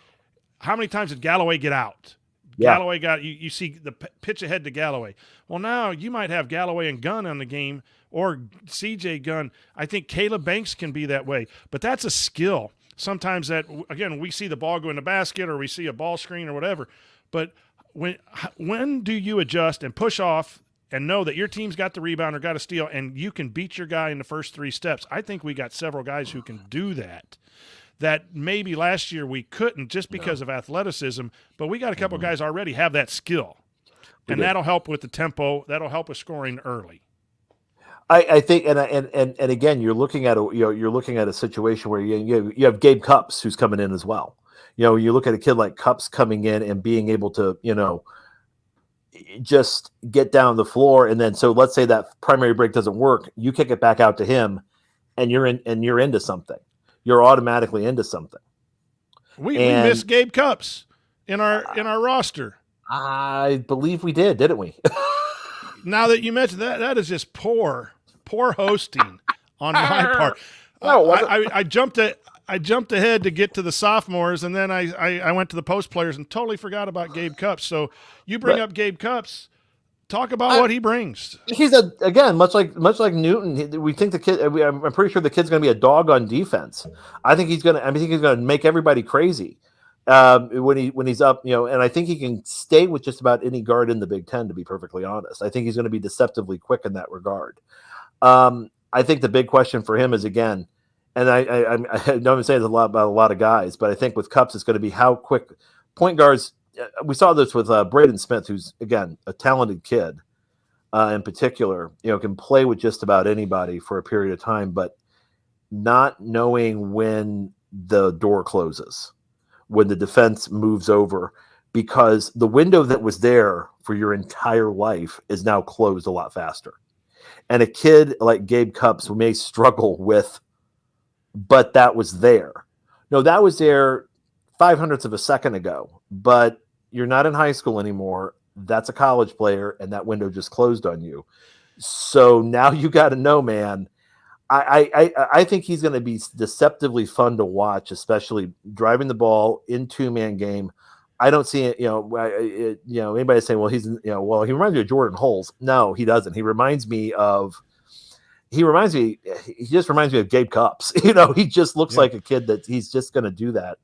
how many times did Galloway get out? Yeah. Galloway got – you see the pitch ahead to Galloway. Well, now you might have Galloway and Gunn on the game, or CJ Gunn. I think Caleb Banks can be that way. But that's a skill. Sometimes that, again, we see the ball go in the basket or we see a ball screen or whatever. But when do you adjust and push off and know that your team's got the rebound or got a steal and you can beat your guy in the first 3 steps? I think we got several guys who can do that maybe last year we couldn't just because of athleticism, but we got a couple guys already have that skill. And that'll help with the tempo. That'll help with scoring early.
I think, and again, you're looking at a situation where you have Gabe Cupps who's coming in as well. You look at a kid like Cupps coming in and being able to, just get down the floor. And then, so let's say that primary break doesn't work. You kick it back out to him and you're into something. You're automatically into something.
We missed Gabe Cupps in our roster.
I believe we did, didn't we?
Now that you mentioned that is just poor hosting on my part.
No,
I jumped ahead to get to the sophomores, and then I went to the post players and totally forgot about Gabe Cupps. So you bring up Gabe Cupps. Talk about what he brings.
He's again, much like Newton. We think the kid. I'm pretty sure the kid's going to be a dog on defense. I think he's going to make everybody crazy when he's up. And I think he can stay with just about any guard in the Big Ten. To be perfectly honest, I think he's going to be deceptively quick in that regard. I think the big question for him is, again, and I know I'm saying a lot about a lot of guys, but I think with Cupps it's going to be how quick point guards. We saw this with Braden Smith, who's, again, a talented kid in particular, can play with just about anybody for a period of time, but not knowing when the door closes, when the defense moves over, because the window that was there for your entire life is now closed a lot faster. And a kid like Gabe Cupps may struggle with, but that was there. No, that was there 0.05 of a second ago, but you're not in high school anymore. That's a college player, and that window just closed on you. So now you got to know, man. I think he's going to be deceptively fun to watch, especially driving the ball in 2-man game. I don't see it. Anybody saying, well, he reminds me of Jordan Holes. No, he doesn't. He just reminds me of Gabe Cupps. He just looks like a kid that he's just going to do that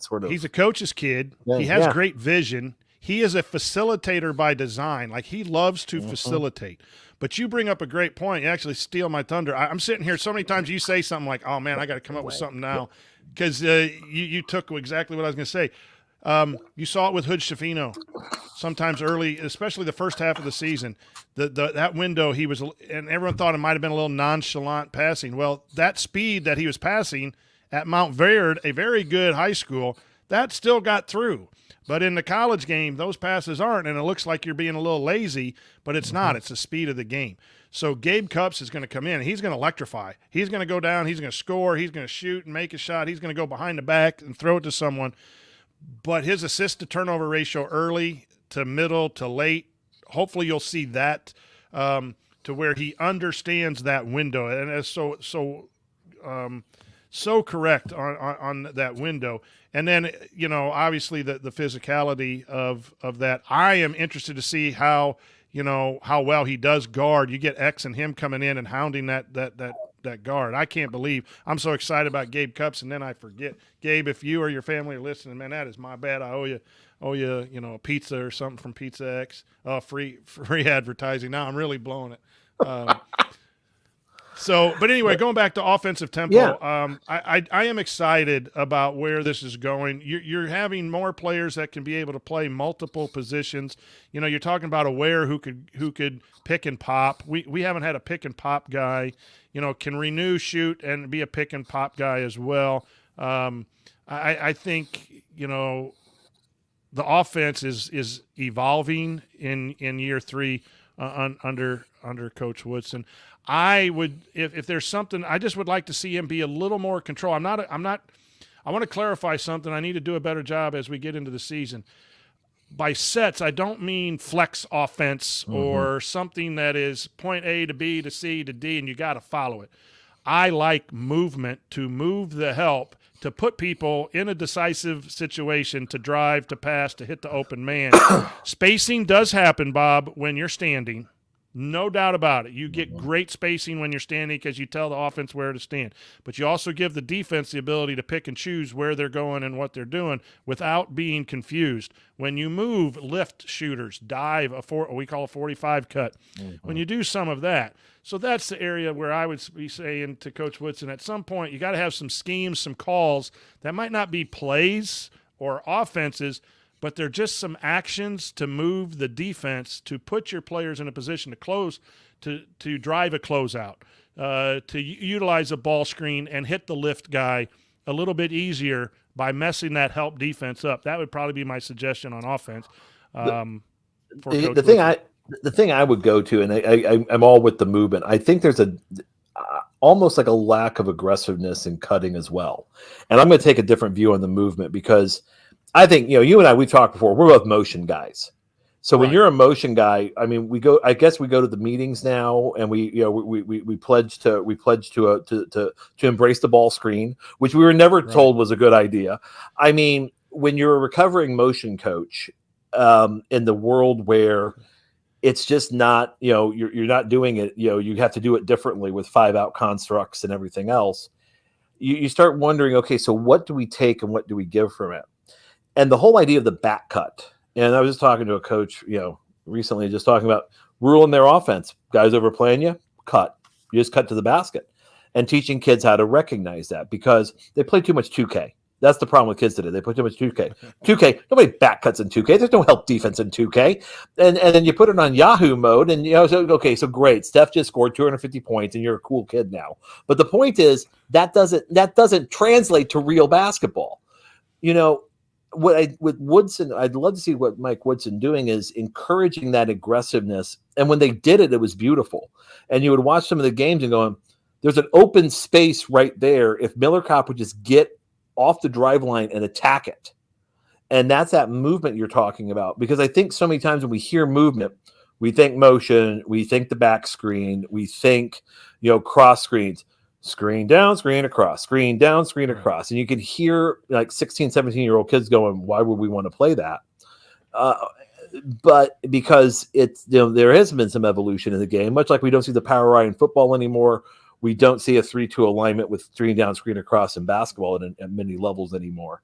sort of.
He's a coach's kid. He has great vision. He is a facilitator by design. Like, he loves to facilitate. But you bring up a great point. You actually steal my thunder. I'm sitting here so many times you say something like, oh man, I got to come up with something now. Because you took exactly what I was going to say. You saw it with Hood Schifino sometimes early, especially the first half of the season. That window, he was, and everyone thought it might have been a little nonchalant passing. Well, that speed that he was passing at Mount Verde, a very good high school, that still got through. But in the college game, those passes aren't, and it looks like you're being a little lazy, but it's not. It's the speed of the game. So Gabe Cupps is going to come in. He's going to electrify. He's going to go down. He's going to score. He's going to shoot and make a shot. He's going to go behind the back and throw it to someone. But his assist-to-turnover ratio early to middle to late, hopefully you'll see that to where he understands that window. And it's so correct on that window. And then, obviously the physicality of that. I am interested to see how well he does guard. You get X and him coming in and hounding that guard. I can't believe I'm so excited about Gabe Cupps, and then I forget. Gabe, if you or your family are listening, man, that is my bad. I owe you a pizza or something from Pizza X. Free advertising. Now I'm really blowing it. But anyway, going back to offensive tempo, I am excited about where this is going. You're having more players that can be able to play multiple positions. You're talking about a Ware who could pick and pop. We haven't had a pick and pop guy. Can Reneau shoot and be a pick and pop guy as well? I think the offense is evolving in year 3 under Coach Woodson. I would, if there's something, I just would like to see him be a little more control. I want to clarify something. I need to do a better job as we get into the season. By sets, I don't mean flex offense or something that is point A to B to C to D and you got to follow it. I like movement, to move the help, to put people in a decisive situation, to drive, to pass, to hit the open man. Spacing does happen, Bob, when you're standing. No doubt about it. You get great spacing when you're standing because you tell the offense where to stand. But you also give the defense the ability to pick and choose where they're going and what they're doing without being confused. When you move lift shooters, dive, we call a 45 cut, when you do some of that. So that's the area where I would be saying to Coach Woodson, at some point you got to have some schemes, some calls that might not be plays or offenses, but they're just some actions to move the defense, to put your players in a position to close, to drive a closeout, to utilize a ball screen and hit the lift guy a little bit easier by messing that help defense up. That would probably be my suggestion on offense. for Coach
the thing I would go to, and I'm all with the movement. I think there's almost like a lack of aggressiveness in cutting as well. And I'm going to take a different view on the movement because I think, you and I, we talked before, we're both motion guys. So when you're a motion guy, I mean, we go to the meetings now and we pledge to embrace the ball screen, which we were never told was a good idea. I mean, when you're a recovering motion coach, in the world where it's just not, you're not doing it, you have to do it differently with 5-out constructs and everything else. You start wondering, okay, so what do we take and what do we give from it? And the whole idea of the back cut. And I was just talking to a coach, recently, just talking about ruling their offense. Guys overplaying you, cut. You just cut to the basket. And teaching kids how to recognize that because they play too much 2K. That's the problem with kids today. They play too much 2K. 2K, nobody back cuts in 2K. There's no help defense in 2K. And then you put it on Yahoo mode, and so great. Steph just scored 250 points, and you're a cool kid now. But the point is that doesn't translate to real basketball. With Woodson, I'd love to see what Mike Woodson doing is encouraging that aggressiveness. And when they did it, it was beautiful. And you would watch some of the games and going, there's an open space right there. If Miller Kopp would just get off the drive line and attack it. And that's that movement you're talking about. Because I think so many times when we hear movement, we think motion, we think the back screen, we think, cross screens. Screen down, screen across, screen down, screen across. And you can hear like 16, 17-year-old kids going, why would we want to play that? But because it's, there has been some evolution in the game, much like we don't see the power eye in football anymore. We don't see a 3-2 alignment with screen down, screen across in basketball at many levels anymore.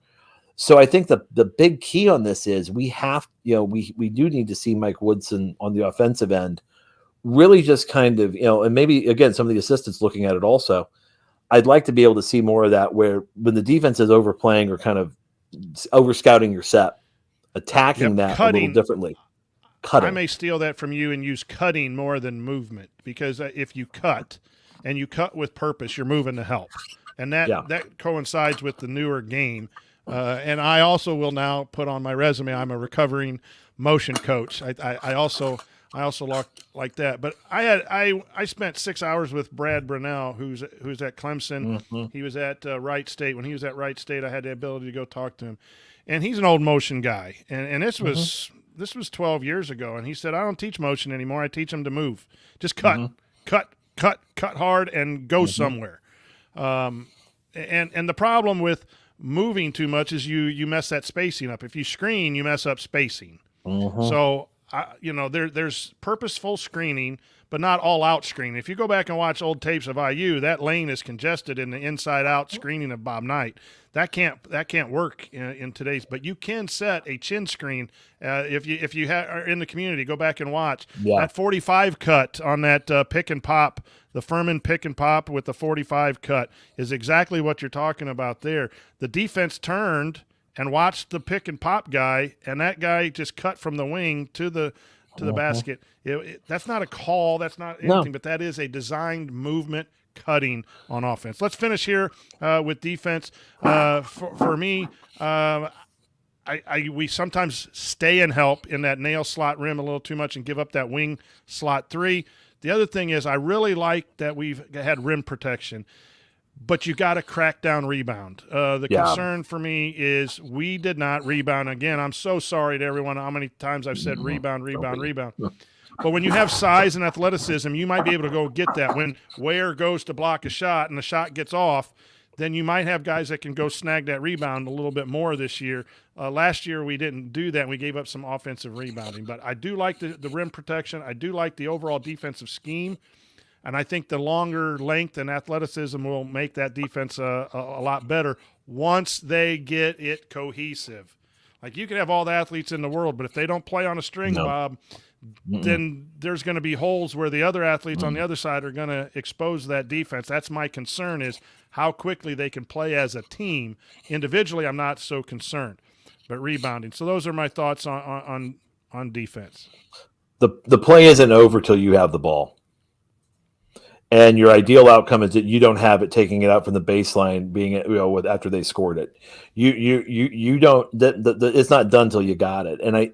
So I think the big key on this is we have, we do need to see Mike Woodson on the offensive end really just kind of, and maybe, again, some of the assistants looking at it also. I'd like to be able to see more of that where when the defense is overplaying or kind of over-scouting your set, attacking that a little differently. Cutting.
I may steal that from you and use cutting more than movement because if you cut and you cut with purpose, you're moving to help. And that coincides with the newer game. And I also will now put on my resume, I'm a recovering motion coach. I also like that. But I spent 6 hours with Brad Brunell, who's at Clemson. Mm-hmm. He was at Wright State. When he was at Wright State, I had the ability to go talk to him. And he's an old motion guy. And this was 12 years ago. And he said, I don't teach motion anymore. I teach them to move. Just cut, cut hard and go somewhere. And the problem with moving too much is you mess that spacing up. If you screen, you mess up spacing. So there's purposeful screening, but not all-out screening. If you go back and watch old tapes of IU, that lane is congested in the inside-out screening of Bob Knight. That can't work in today's. But you can set a chin screen if you are in the community. Go back and watch that 45 cut on that pick and pop. The Furman pick and pop with the 45 cut is exactly what you're talking about there. The defense turned and watched the pick and pop guy, and that guy just cut from the wing to the basket. That's not a call. That's not anything, but that is a designed movement cutting on offense. Let's finish here with defense. For me, we sometimes stay and help in that nail slot rim a little too much and give up that wing slot three. The other thing is I really like that we've had rim protection, but you got to crack down rebound. The concern for me is we did not rebound. Again, I'm so sorry to everyone how many times I've said rebound. But when you have size and athleticism, you might be able to go get that. When Ware goes to block a shot and the shot gets off, then you might have guys that can go snag that rebound a little bit more this year. Last year we didn't do that. We gave up some offensive rebounding. But I do like the rim protection. I do like the overall defensive scheme. And I think the longer length and athleticism will make that defense a lot better once they get it cohesive. Like you can have all the athletes in the world, but if they don't play on a string, Bob, then there's going to be holes where the other athletes on the other side are going to expose that defense. That's my concern is how quickly they can play as a team. Individually, I'm not so concerned, but rebounding. So those are my thoughts on defense.
The play isn't over till you have the ball. And your ideal outcome is that you don't have it taking it out from the baseline, being after they scored it. You don't. It's not done till you got it. And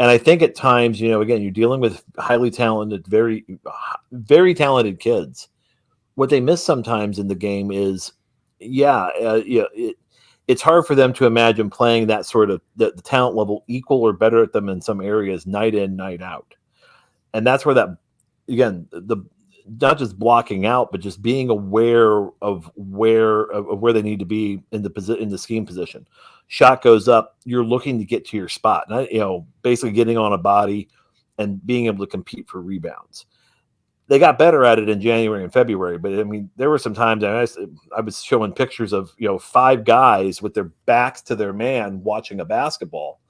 And I think at times, again, you're dealing with highly talented, very, very talented kids. What they miss sometimes in the game is, it's hard for them to imagine playing that sort of the talent level equal or better at them in some areas, night in, night out. And that's where that, again, not just blocking out, but just being aware of where they need to be in the scheme position. Shot goes up, you're looking to get to your spot, basically getting on a body and being able to compete for rebounds. They got better at it in January and February, but I mean, there were some times I was showing pictures of 5 guys with their backs to their man watching a basketball.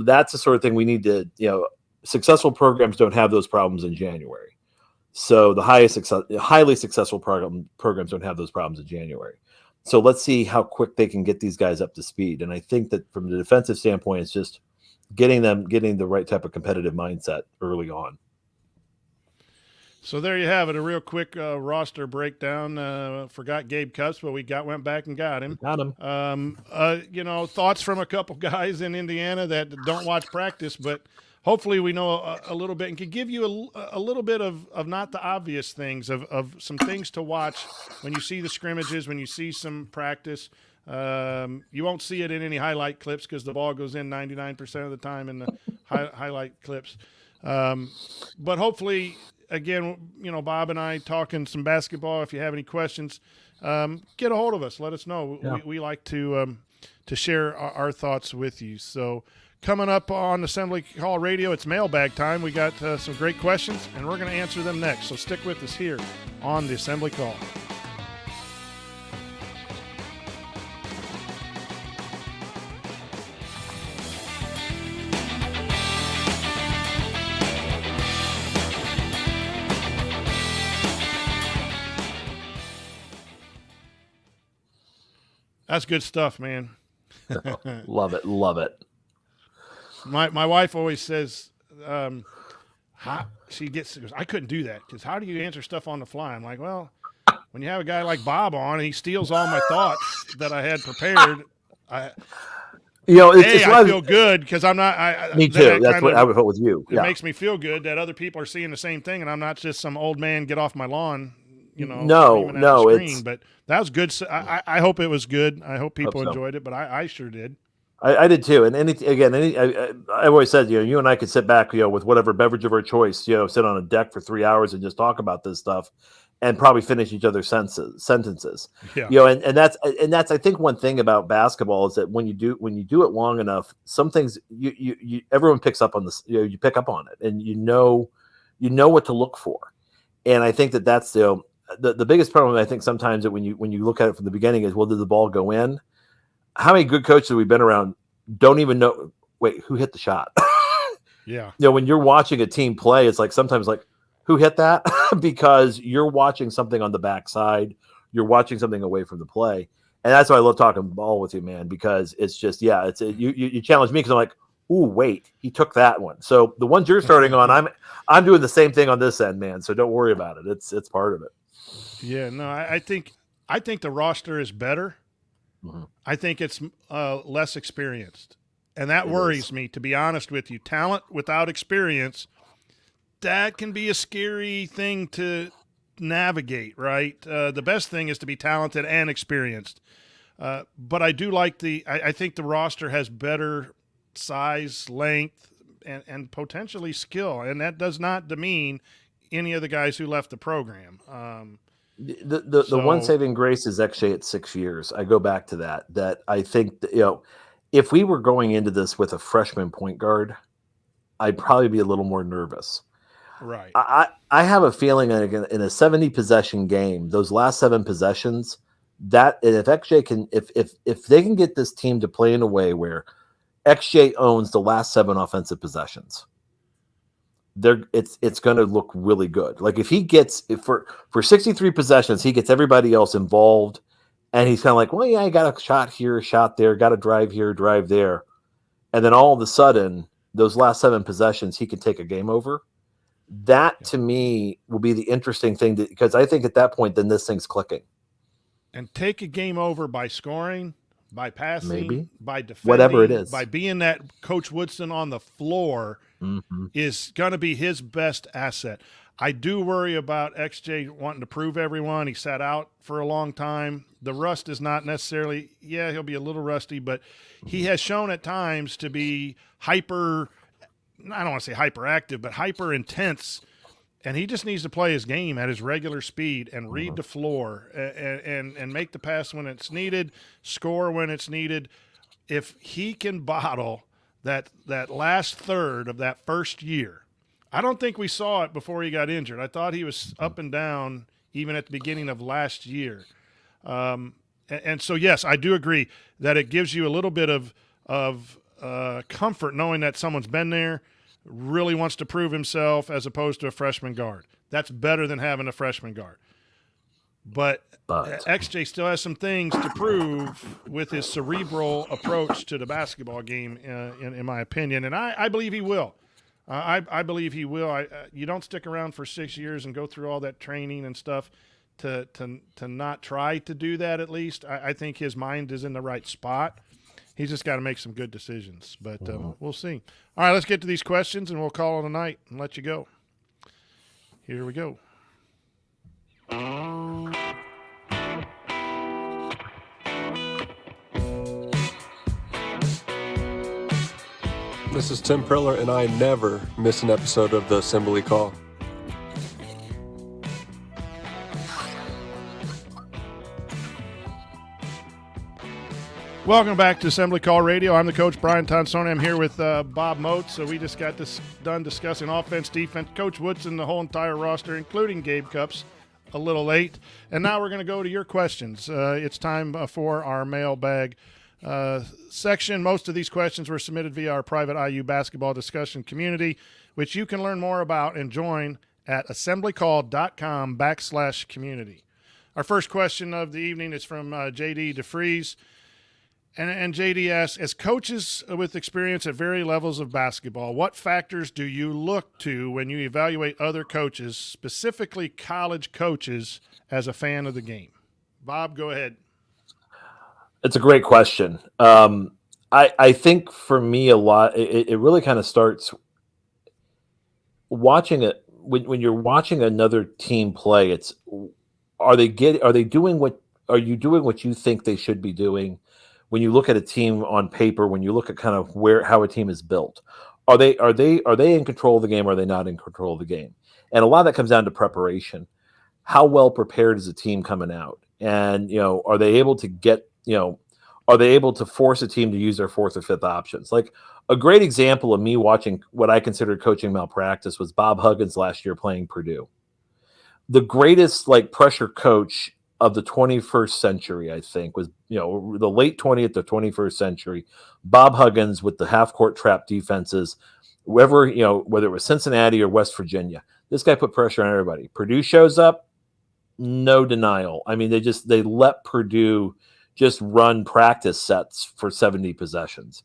That's the sort of thing we need to, successful programs don't have those problems in January. So the highly successful programs don't have those problems in January. So let's see how quick they can get these guys up to speed. And I think that from the defensive standpoint, it's just getting the right type of competitive mindset early on.
So there you have it, a real quick roster breakdown. Forgot Gabe Cupps, but went back and got him. Thoughts from a couple guys in Indiana that don't watch practice, but hopefully we know a little bit and can give you a little bit of not the obvious things, of some things to watch when you see the scrimmages, when you see some practice. You won't see it in any highlight clips because the ball goes in 99% of the time in the highlight clips. But hopefully, again, Bob and I talking some basketball. If you have any questions, get a hold of us. Let us know. Yeah. We like to share our thoughts with you. So coming up on Assembly Call Radio, it's Mailbag time. We got some great questions, and we're going to answer them next. So stick with us here on the Assembly Call. That's good stuff, man.
Love it.
My wife always says, she goes, I couldn't do that because how do you answer stuff on the fly? I'm like, well, when you have a guy like Bob on and he steals all my thoughts that I had prepared, I feel good because I'm not.
Me too. That's what I would put with you.
It makes me feel good that other people are seeing the same thing, and I'm not just some old man get off my lawn. But that was good. I hope it was good. I hope people enjoyed it, but I sure did.
I did too. And I always said, you and I could sit back, with whatever beverage of our choice, sit on a deck for 3 hours and just talk about this stuff and probably finish each other's sentences.
Yeah.
And that's I think one thing about basketball is that when you do it long enough, some things you everyone picks up on this, you pick up on it and you know what to look for. And I think that's the biggest problem, I think, sometimes that when you look at it from the beginning is, well, did the ball go in? How many good coaches have we been around don't even know, wait, who hit the shot?
Yeah.
When you're watching a team play, it's like sometimes like, who hit that? Because you're watching something on the backside. You're watching something away from the play. And that's why I love talking ball with you, man, because it's just, you challenge me because I'm like, ooh, wait, he took that one. So the ones you're starting on, I'm doing the same thing on this end, man. So don't worry about it. It's part of it.
Yeah, no, I think the roster is better.
Mm-hmm.
I think it's less experienced, and that worries me, to be honest with you. Talent without experience, that can be a scary thing to navigate, right? The best thing is to be talented and experienced. But I do like I think the roster has better size, length, and potentially skill, and that does not demean any of the guys who left the program.
The one saving grace is actually at 6 years. I go back to that I think that, if we were going into this with a freshman point guard, I'd probably be a little more nervous.
Right.
I have a feeling in a 70 possession game, those last 7 possessions, that if XJ can, if they can get this team to play in a way where XJ owns the last 7 offensive possessions, it's going to look really good. Like if he gets for 63 possessions, he gets everybody else involved, and he's kind of like, well, yeah, I got a shot here, a shot there, got a drive here, drive there, and then all of a sudden, those last 7 possessions, he can take a game over. That to me will be the interesting thing, because I think at that point, then this thing's clicking.
And take a game over by scoring, by passing,
Maybe.
by defending,
Whatever it is.
by being that Coach Woodson on the floor is going to be his best asset. I do worry about XJ wanting to prove everyone. He sat out for a long time. The rust is not necessarily – he'll be a little rusty, but he has shown at times to be hyper – I don't want to say hyperactive, but hyper intense. And he just needs to play his game at his regular speed and read the floor and make the pass when it's needed, score when it's needed. If he can bottle that last third of that first year – I don't think we saw it before he got injured. I thought he was up and down even at the beginning of last year. And so, yes, I do agree that it gives you a little bit of comfort knowing that someone's been there, really wants to prove himself as opposed to a freshman guard. That's better than having a freshman guard. But XJ still has some things to prove with his cerebral approach to the basketball game, in my opinion, and I believe he will. I believe he will. You don't stick around for 6 years and go through all that training and stuff to not try to do that at least. I think his mind is in the right spot. He's just got to make some good decisions. But we'll see. All right, let's get to these questions, and we'll call it a night and let you go. Here we go.
This is Tim Priller, and I never miss an episode of the Assembly Call.
Welcome back to Assembly Call Radio. I'm the coach, Brian Tonsoni. I'm here with Bob Moats. So we just got done discussing offense, defense, Coach Woodson, the whole entire roster, including Gabe Cupps, a little late. And now we're going to go to your questions. It's time for our mailbag section. Most of these questions were submitted via our private IU basketball discussion community, which you can learn more about and join at assemblycall.com/community. Our first question of the evening is from JD DeFries. And JD asks, as coaches with experience at various levels of basketball, what factors do you look to when you evaluate other coaches, specifically college coaches, as a fan of the game? Bob, go ahead.
It's a great question. I think for me a lot, it really kind of starts watching it when you're watching another team play. It's are you doing what you think they should be doing? When you look at a team on paper, when you look at kind of how a team is built, are they in control of the game? Or are they not in control of the game? And a lot of that comes down to preparation. How well prepared is the team coming out? And are they able to force a team to use their fourth or fifth options? Like a great example of me watching what I considered coaching malpractice was Bob Huggins last year playing Purdue. The greatest pressure coach of the 21st century, I think, was the late 20th to 21st century. Bob Huggins with the half-court trap defenses, whether it was Cincinnati or West Virginia. This guy put pressure on everybody. Purdue shows up, no denial. I mean, they let Purdue just run practice sets for 70 possessions.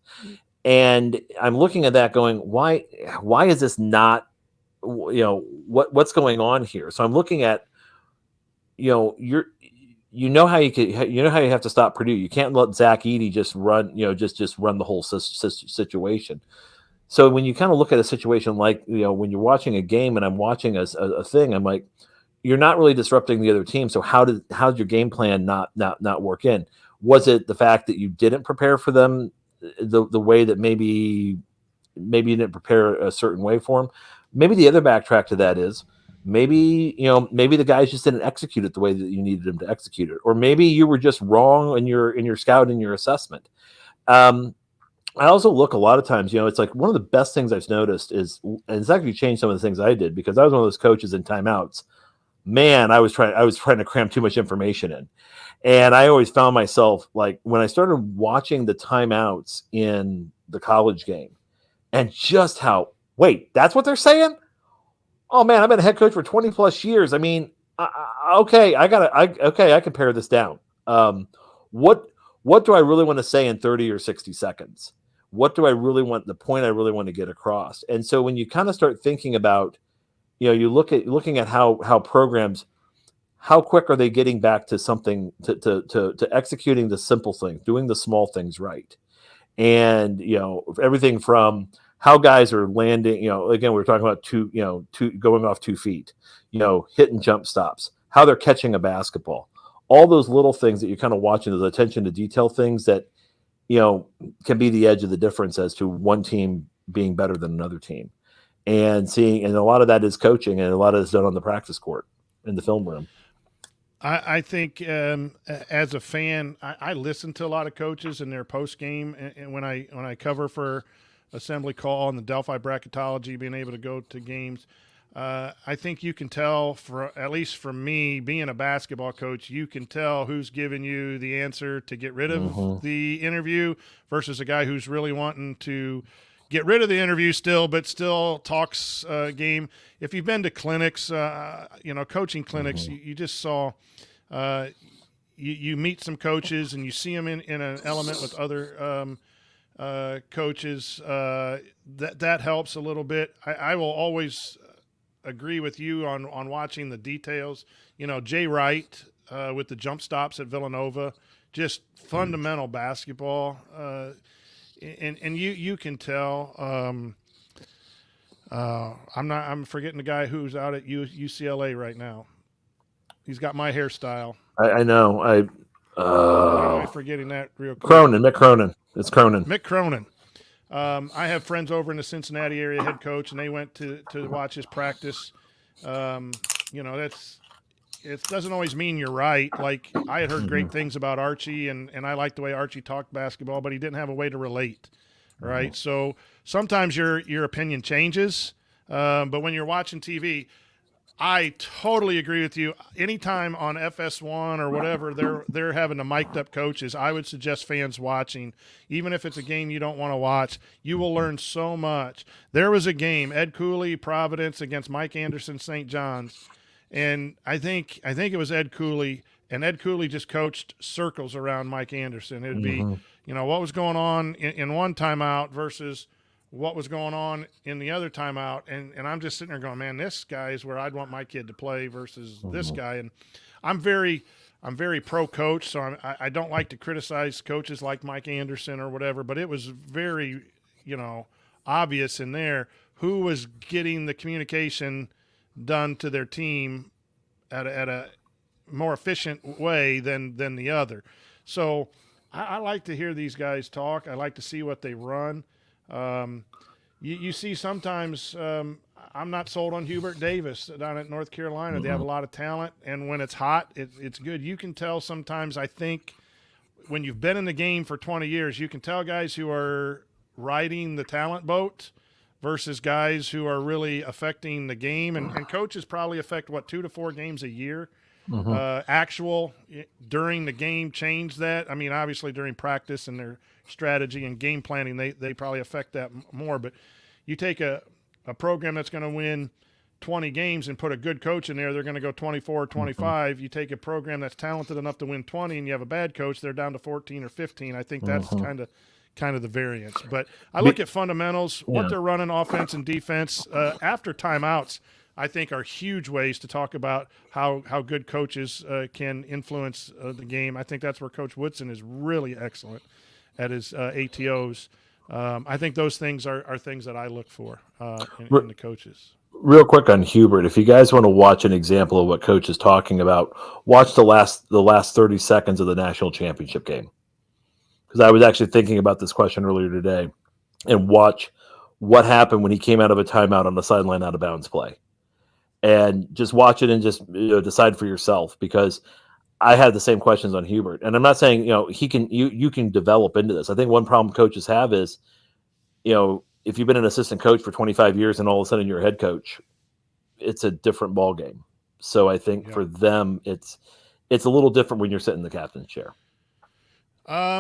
And I'm looking at that going, why is this not, what's going on here? So I'm looking at, how you have to stop Purdue. You can't let Zach Edey just run, just run the whole situation. So when you kind of look at a situation like, when you're watching a game and I'm watching a thing, I'm like, you're not really disrupting the other team. So how did your game plan not work in? Was it the fact that you didn't prepare for them the way that maybe you didn't prepare a certain way for them? Maybe the other backtrack to that is maybe the guys just didn't execute it the way that you needed them to execute it, or maybe you were just wrong in your scout and your assessment. I also look a lot of times, it's like one of the best things I've noticed is, and it's actually changed some of the things I did because I was one of those coaches in timeouts. Man, I was trying to cram too much information in. And I always found myself when I started watching the timeouts in the college game and just wait, that's what they're saying? Oh man, I've been a head coach for 20 plus years. I mean, okay, I can pare this down. What do I really want to say in 30 or 60 seconds? What do I really want, the point I really want to get across? And so when you kind of start thinking about, you're looking at how programs, how quick are they getting back to something, to executing the simple things, doing the small things right? And, everything from how guys are landing, again, we were talking about going off 2 feet, hitting jump stops, how they're catching a basketball, all those little things that you're kind of watching, those attention to detail things that, can be the edge of the difference as to one team being better than another team. And a lot of that is coaching, and a lot of it's done on the practice court in the film room.
I think as a fan, I listen to a lot of coaches in their post game, and when I cover for Assembly Call and the Delphi Bracketology, being able to go to games, I think you can tell, at least for me, being a basketball coach, you can tell who's giving you the answer to get rid of the interview versus a guy who's really wanting to get rid of the interview still, but still talks game. If you've been to clinics, coaching clinics, you just saw you meet some coaches and you see them in an element with other coaches. That helps a little bit. I will always agree with you on watching the details. Jay Wright with the jump stops at Villanova, just fundamental basketball. And you can tell. I'm forgetting the guy who's out at UCLA right now. He's got my hairstyle.
I know.
Why am I forgetting that real quick?
Mick Cronin. It's Cronin.
Mick Cronin. I have friends over in the Cincinnati area, head coach, and they went to watch his practice. It doesn't always mean you're right. Like, I had heard great things about Archie, and I liked the way Archie talked basketball, but he didn't have a way to relate, right? So sometimes your opinion changes, but when you're watching TV, I totally agree with you. Anytime on FS1 or whatever they're having the mic'd up coaches, I would suggest fans watching, even if it's a game you don't want to watch. You will learn so much. There was a game, Ed Cooley, Providence against Mike Anderson, St. John's, and I think it was Ed Cooley, and Ed Cooley just coached circles around Mike Anderson. It would be, what was going on in one timeout versus what was going on in the other timeout, and I'm just sitting there going, man, this guy is where I'd want my kid to play versus this guy. And I'm very pro coach, so I don't like to criticize coaches like Mike Anderson or whatever, but it was very, obvious in there who was getting the communication done to their team at a more efficient way than the other. So I like to hear these guys talk. I like to see what they run. You see sometimes I'm not sold on Hubert Davis down at North Carolina. They have a lot of talent, and when it's hot, it's good. You can tell sometimes, I think, when you've been in the game for 20 years, you can tell guys who are riding the talent boat versus guys who are really affecting the game. And coaches probably affect, 2 to 4 games a year. Actual during the game change that. I mean, obviously during practice and their strategy and game planning, they probably affect that more. But you take a program that's going to win 20 games and put a good coach in there, they're going to go 24 or 25. You take a program that's talented enough to win 20 and you have a bad coach, they're down to 14 or 15. I think that's kind of the variance. But I look at fundamentals, what they're running offense and defense. After timeouts, I think are huge ways to talk about how good coaches can influence the game. I think that's where Coach Woodson is really excellent at his ATOs. I think those things are things that I look for in the coaches.
Real quick on Hubert, if you guys want to watch an example of what Coach is talking about, watch the last 30 seconds of the national championship game. Because I was actually thinking about this question earlier today, and watch what happened when he came out of a timeout on the sideline out of bounds play. And just watch it and just decide for yourself, because I had the same questions on Hubert. And I'm not saying, you can develop into this. I think one problem coaches have is, if you've been an assistant coach for 25 years and all of a sudden you're a head coach, it's a different ball game. So I think for them, it's a little different when you're sitting in the captain's chair.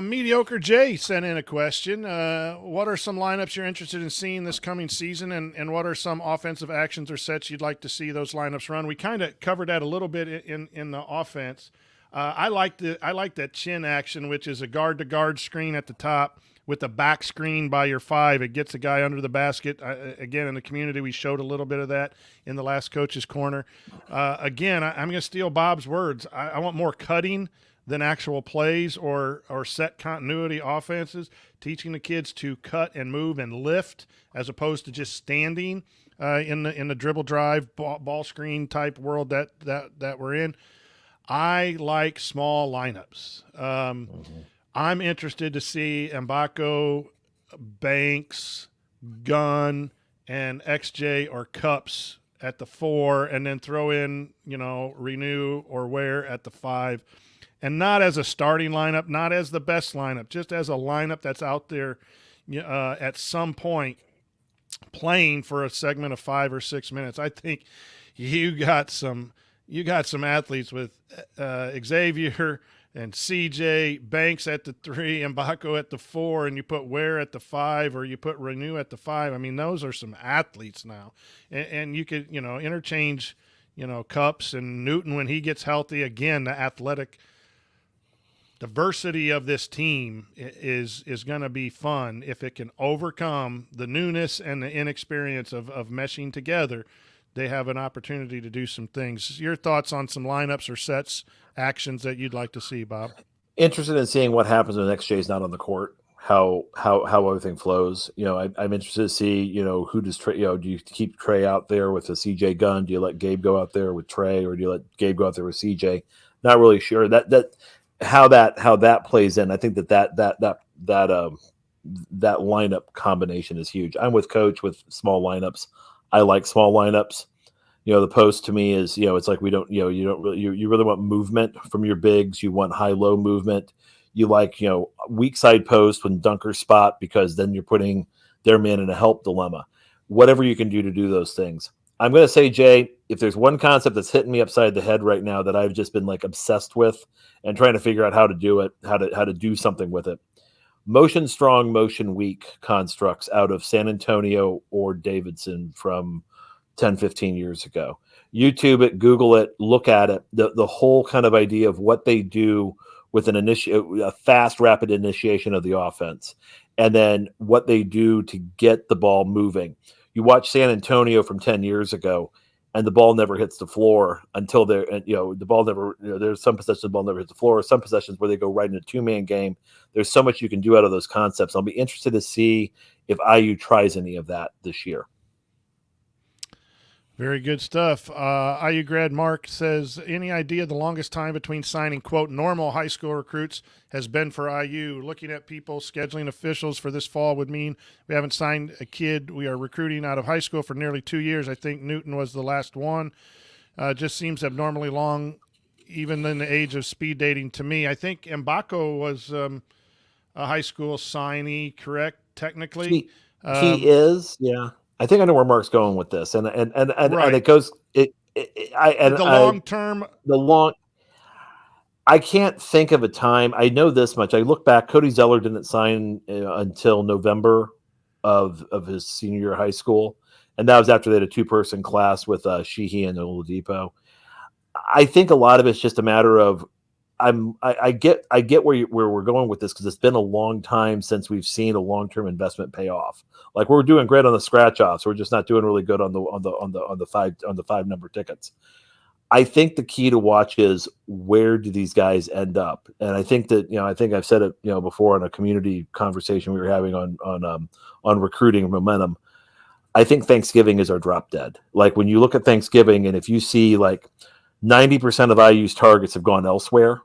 Mediocre Jay sent in a question. What are some lineups you're interested in seeing this coming season, and what are some offensive actions or sets you'd like to see those lineups run? We kind of covered that a little bit in the offense. I like that chin action, which is a guard-to-guard screen at the top with a back screen by your 5. It gets a guy under the basket. Again, in the community, we showed a little bit of that in the last Coach's Corner. Again, I'm going to steal Bob's words. I want more cutting than actual plays or set continuity offenses, teaching the kids to cut and move and lift as opposed to just standing in the dribble drive, ball screen type world that we're in. I like small lineups. I'm interested to see Mgbako, Banks, Gunn, and XJ or Cups at the 4, and then throw in, Reneau or Ware at the 5. And not as a starting lineup, not as the best lineup, just as a lineup that's out there at some point playing for a segment of 5 or 6 minutes. I think you got some athletes with Xavier and CJ, Banks at the 3, Mgbako at the 4, and you put Ware at the 5, or you put Reneau at the 5. I mean, those are some athletes now. And you could, interchange, Cups and Newton when he gets healthy. Again, the athletic diversity of this team is going to be fun if it can overcome the newness and the inexperience of meshing together. They have an opportunity to do some things. Your thoughts on some lineups or sets, actions that you'd like to see, Bob?
Interested in seeing what happens when XJ is not on the court, how everything flows. I'm interested to see, who does Trey, do you keep Trey out there with the CJ Gunn? Do you let Gabe go out there with Trey, or do you let Gabe go out there with CJ? Not really sure how that plays in. I think that lineup combination is huge. I'm with Coach with small lineups. I like small lineups. The post to me is, it's like you really want movement from your bigs. You want high-low movement. You like, weak side post when dunker spot, because then you're putting their man in a help dilemma. Whatever you can do to do those things. I'm going to say, Jay, if there's one concept that's hitting me upside the head right now that I've just been obsessed with and trying to figure out how to do it, how to do something with it. Motion strong, motion weak constructs out of San Antonio or Davidson from 10, 15 years ago. YouTube it, Google it, look at it. The whole kind of idea of what they do with a fast, rapid initiation of the offense, and then what they do to get the ball moving. You watch San Antonio from 10 years ago, and the ball never hits the floor until the ball never, there's some possessions the ball never hits the floor, some possessions where they go right in a 2-man game. There's so much you can do out of those concepts. I'll be interested to see if IU tries any of that this year.
Very good stuff. IU grad Mark says, any idea the longest time between signing, quote, normal high school recruits has been for IU? Looking at people scheduling officials for this fall would mean we haven't signed a kid we are recruiting out of high school for nearly 2 years. I think Newton was the last one. Just seems abnormally long, even in the age of speed dating to me. I think Mgbako was a high school signee, correct, technically?
He is, yeah. I think I know where Mark's going with this, and right. And it goes long term. I can't think of a time. I know this much. I look back. Cody Zeller didn't sign until November of his senior year of high school, and that was after they had a 2-person class with Sheehy and Oladipo. I think a lot of it's just a matter of I get where we're going with this, because it's been a long time since we've seen a long-term investment pay off. Like, we're doing great on the scratch offs, we're just not doing really good on the 5 number tickets. I think the key to watch is, where do these guys end up? And I think that, I think I've said it before in a community conversation we were having on recruiting momentum. I think Thanksgiving is our drop dead. Like, when you look at Thanksgiving, and if you see 90% of IU's targets have gone elsewhere,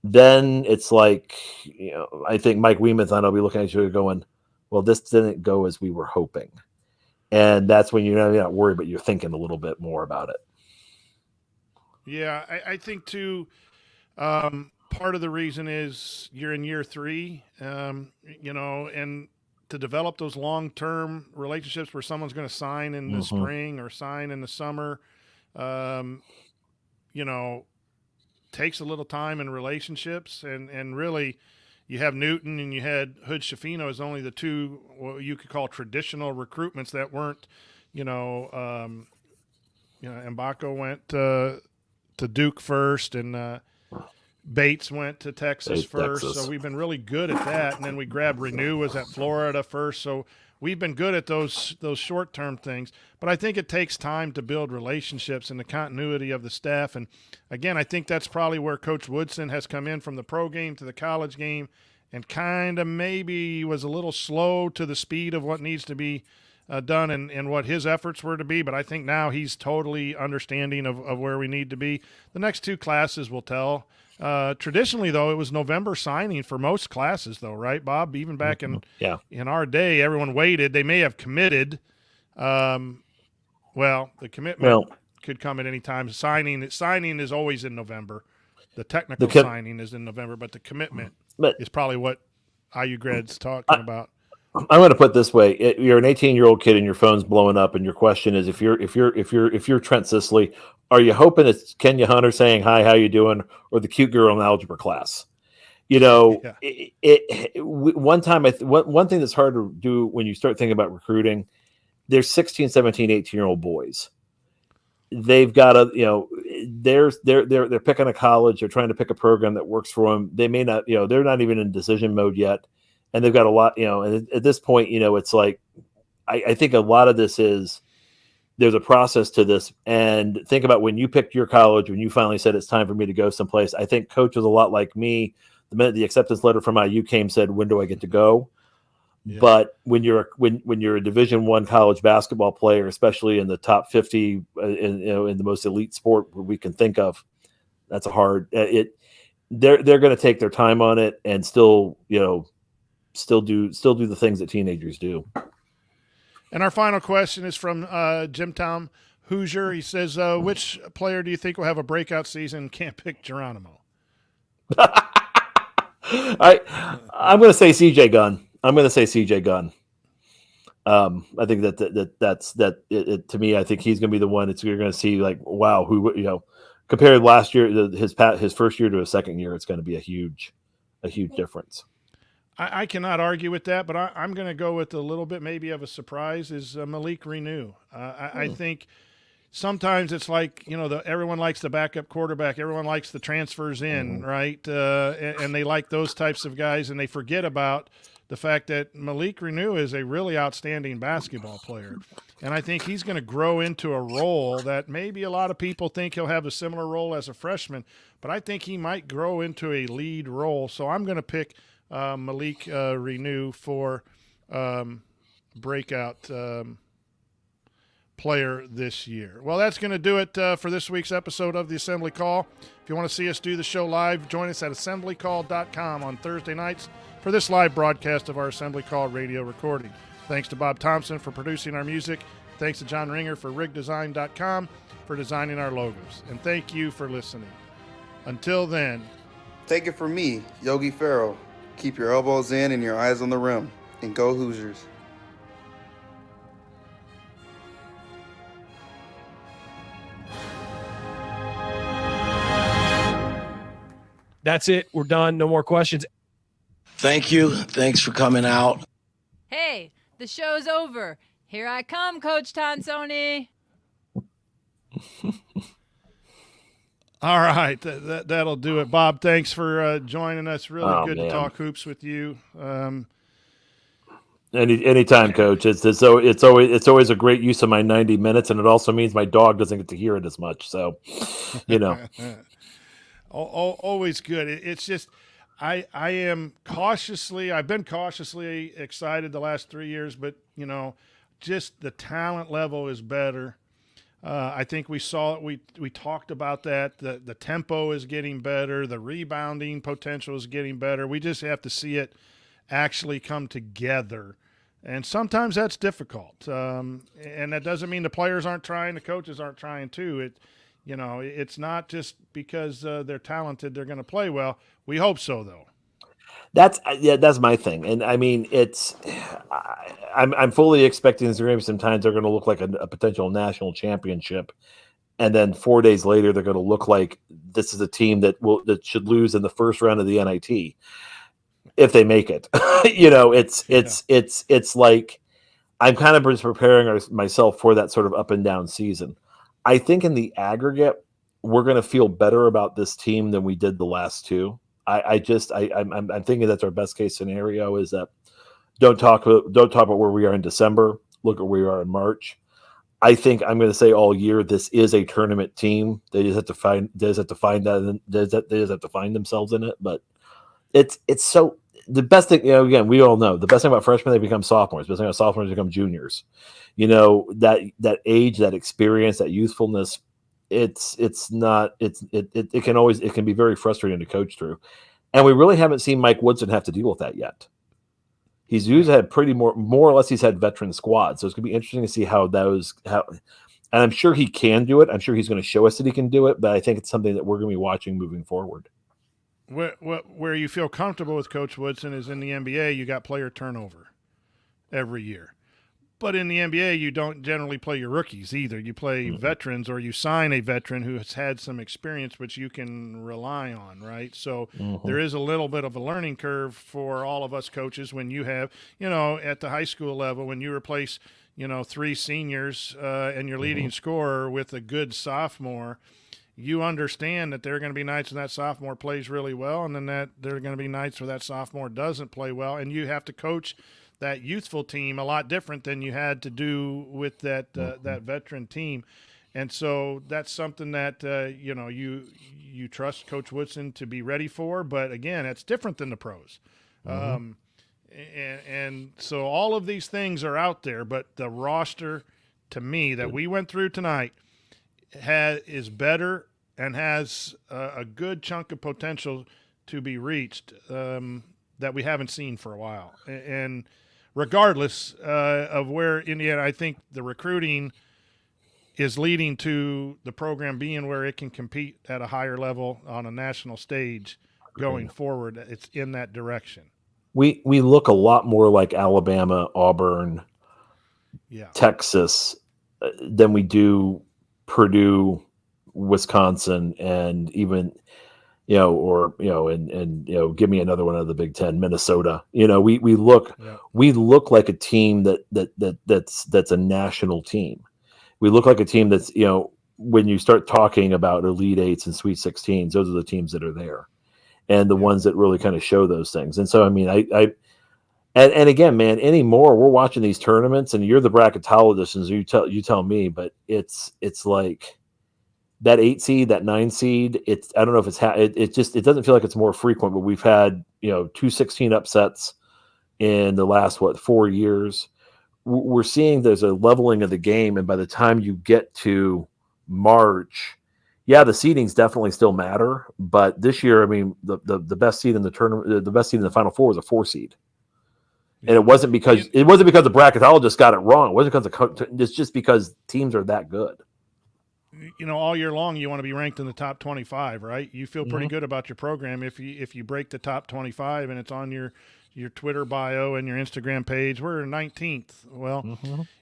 then it's like, I think Mike Weemuth and I'll be looking at you going, well, this didn't go as we were hoping. And that's when you're not worried, but you're thinking a little bit more about it.
Yeah, I think too, part of the reason is you're in year 3, and to develop those long-term relationships where someone's going to sign in the spring or sign in the summer, takes a little time in relationships, and really you have Newton and you had Hood Shafino as only the 2 what you could call traditional recruitments that weren't, Mgbako went to Duke first, and Bates went to Texas first,
Texas.
so we've been really good at that. And then we grabbed Reneau was at Florida first, so we've been good at those short-term things. But I think it takes time to build relationships and the continuity of the staff. And, again, I think that's probably where Coach Woodson has come in from the pro game to the college game and kind of maybe was a little slow to the speed of what needs to be done and what his efforts were to be. But I think now he's totally understanding of where we need to be. The next two classes will tell. Traditionally, though, it was November signing for most classes, though, right, Bob? Even back in our day, everyone waited. They may have committed. The commitment could come at any time. Signing is always in November. The technical signing is in November, but the commitment is probably what IU grads talking about.
I'm going to put it this way: you're an 18-year-old kid, and your phone's blowing up, and your question is, if you're Trent Sisley, are you hoping it's Kenya Hunter saying hi, how you doing, or the cute girl in the algebra class? One thing that's hard to do when you start thinking about recruiting, there's 16, 17, 18-year-old boys. They've got they're picking a college. They're trying to pick a program that works for them. They may not, they're not even in decision mode yet. And they've got a lot, and at this point, it's like, I think a lot of this is, there's a process to this. And think about when you picked your college, when you finally said it's time for me to go someplace. I think Coach was a lot like me. The minute the acceptance letter from IU came, said, when do I get to go? Yeah. But when you're a Division I college basketball player, especially in the top 50, in the most elite sport we can think of, that's a hard. They're going to take their time on it and still do the things that teenagers do.
And our final question is from Jim Tom Hoosier. He says, which player do you think will have a breakout season? Can't pick Geronimo.
I'm going to say CJ Gunn. I think that's to me. I think he's going to be the one. You're going to see like, wow, compared last year, his first year to his second year, it's going to be a huge difference.
I cannot argue with that, but I'm going to go with a little bit maybe of a surprise is Malik Reneau. I think sometimes it's like, everyone likes the backup quarterback. Everyone likes the transfers in, right? And they like those types of guys, and they forget about the fact that Malik Reneau is a really outstanding basketball player. And I think he's going to grow into a role that maybe a lot of people think he'll have a similar role as a freshman, but I think he might grow into a lead role. So I'm going to pick Malik Reneau for breakout player this year. Well, that's going to do it for this week's episode of the Assembly Call. If you want to see us do the show live, join us at assemblycall.com on Thursday nights for this live broadcast of our Assembly Call radio recording. Thanks to Bob Thompson for producing our music. Thanks to John Ringer for rigdesign.com for designing our logos. And thank you for listening. Until then.
Take it from me, Yogi Ferrell. Keep your elbows in and your eyes on the rim. And go Hoosiers.
That's it. We're done. No more questions.
Thank you. Thanks for coming out.
Hey, the show's over. Here I come, Coach Tonsoni.
All right, that'll do it. Bob, thanks for joining us. Really good to talk hoops with you.
Anytime, Coach. It's always a great use of my 90 minutes, and it also means my dog doesn't get to hear it as much. So,
always good. It's just I've been cautiously excited the last 3 years, but just the talent level is better. I think we saw it. We talked about that. The tempo is getting better. The rebounding potential is getting better. We just have to see it actually come together. And sometimes that's difficult. And that doesn't mean the players aren't trying. The coaches aren't trying too. It's not just because they're talented they're going to play well. We hope so, though.
That's my thing. And I mean, I'm fully expecting there's going to be some times they're going to look like a potential national championship. And then 4 days later, they're going to look like this is a team that should lose in the first round of the NIT if they make it. It's like I'm kind of just preparing myself for that sort of up and down season. I think in the aggregate, we're going to feel better about this team than we did the last two. I'm thinking that's our best case scenario is that don't talk about where we are in December. Look at where we are in March. I think I'm going to say all year this is a tournament team. They just have to find that. They just have to find themselves in it. But it's so the best thing. Again, we all know the best thing about freshmen, they become sophomores. The best thing about sophomores, they become juniors. That age, that experience, that youthfulness. It can be very frustrating to coach through, and we really haven't seen Mike Woodson have to deal with that yet. He's usually had more or less he's had veteran squads, so it's gonna be interesting to see and I'm sure he can do it. I'm sure he's going to show us that he can do it, but I think it's something that we're going to be watching moving forward.
Where you feel comfortable with Coach Woodson is in the NBA. You got player turnover every year. But in the NBA, you don't generally play your rookies either. You play veterans, or you sign a veteran who has had some experience, which you can rely on, right? So there is a little bit of a learning curve for all of us coaches when you have, at the high school level, when you replace, 3 seniors and your leading scorer with a good sophomore, you understand that there are going to be nights when that sophomore plays really well, and then that there are going to be nights where that sophomore doesn't play well, and you have to coach that youthful team a lot different than you had to do with that that veteran team. And so that's something that you trust Coach Woodson to be ready for, but again, it's different than the pros. And so all of these things are out there, but the roster to me that we went through tonight is better and has a good chunk of potential to be reached that we haven't seen for a while. And regardless of where Indiana, I think the recruiting is leading to the program being where it can compete at a higher level on a national stage going forward. It's in that direction.
We look a lot more like Alabama, Auburn, Texas than we do Purdue, Wisconsin, and even give me another one out of the Big Ten, Minnesota. We look like a team that's a national team. We look like a team that's, when you start talking about Elite Eights and Sweet 16s, those are the teams that are there, and the ones that really kind of show those things. And so, I mean, and again, man, anymore we're watching these tournaments, and you're the bracketologist, and so you tell me, but it's like that 8 seed, that 9 seed. I don't know if it doesn't feel like it's more frequent, but we've had 2-16 upsets in the last 4 years. We're seeing there's a leveling of the game, and by the time you get to March, the seedings definitely still matter. But this year, I mean, the best seed in the tournament, the best seed in the Final Four was a 4 seed, and it wasn't because the bracketologist got it wrong. It wasn't because it's just because teams are that good.
All year long, you want to be ranked in the top 25, right? You feel pretty good about your program if you break the top 25 and it's on your Twitter bio and your Instagram page. We're 19th. Well,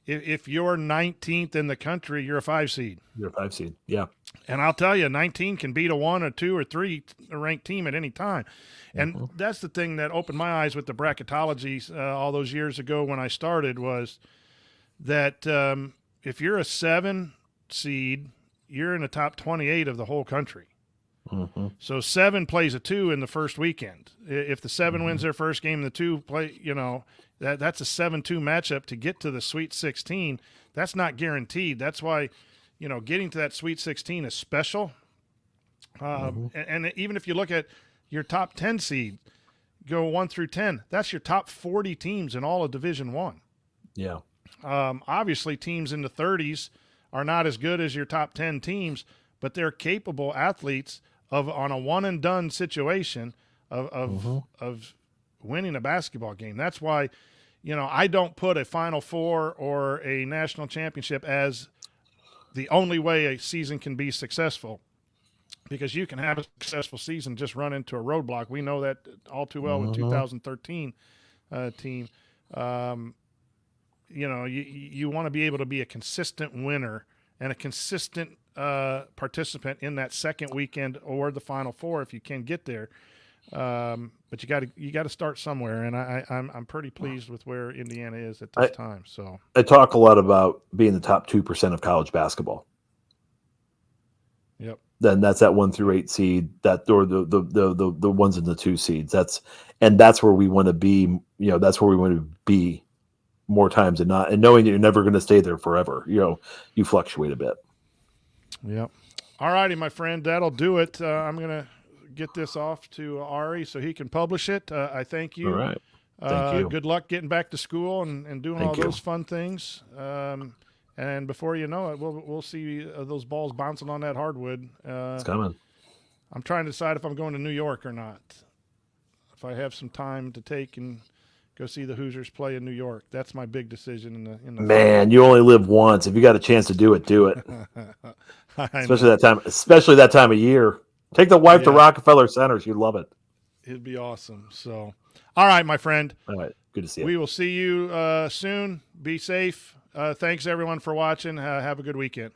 if you're 19th in the country, you're a 5 seed.
You're a 5 seed, yeah. And
I'll tell you, 19 can beat a 1, a 2, or 3 ranked team at any time. And that's the thing that opened my eyes with the bracketology all those years ago when I started, was that if you're a 7 seed, you're in the top 28 of the whole country. So 7 plays a 2 in the first weekend. If the 7 wins their first game, the 2 play, that's a 7-2 matchup to get to the Sweet 16. That's not guaranteed. That's why, getting to that Sweet 16 is special. And even if you look at your top 10 seed, go 1 through 10, that's your top 40 teams in all of Division I.
Yeah.
Obviously, teams in the 30s are not as good as your top 10 teams, but they're capable athletes on a one-and-done situation of winning a basketball game. That's why, I don't put a Final Four or a national championship as the only way a season can be successful, because you can have a successful season, just run into a roadblock. We know that all too well with 2013 team. You want to be able to be a consistent winner and a consistent participant in that second weekend or the Final Four if you can get there. But you got to start somewhere, and I'm pretty pleased with where Indiana is at this time. So
I talk a lot about being the top 2% of college basketball.
Yep.
then that's that 1 through 8 seed, that or the ones in the 2 seeds. That's where we want to be. That's where we want to be more times than not. And knowing that you're never going to stay there forever, you fluctuate a bit.
Yep. All righty, my friend, that'll do it. I'm gonna get this off to Ari so he can publish it. I thank you.
All right. Thank you.
Good luck getting back to school and doing all those fun things. And before you know it, we'll see those balls bouncing on that hardwood.
It's coming.
I'm trying to decide if I'm going to New York or not. If I have some time to take and go see the Hoosiers play in New York, that's my big decision in the
Man, you only live once. If you got a chance to do it, do it. Especially that time of year. Take the wife to Rockefeller Center. She'd love it.
It'd be awesome. So, all right, my friend.
All right. Good to see you.
We will see you soon. Be safe. Thanks, everyone, for watching. Have a good weekend.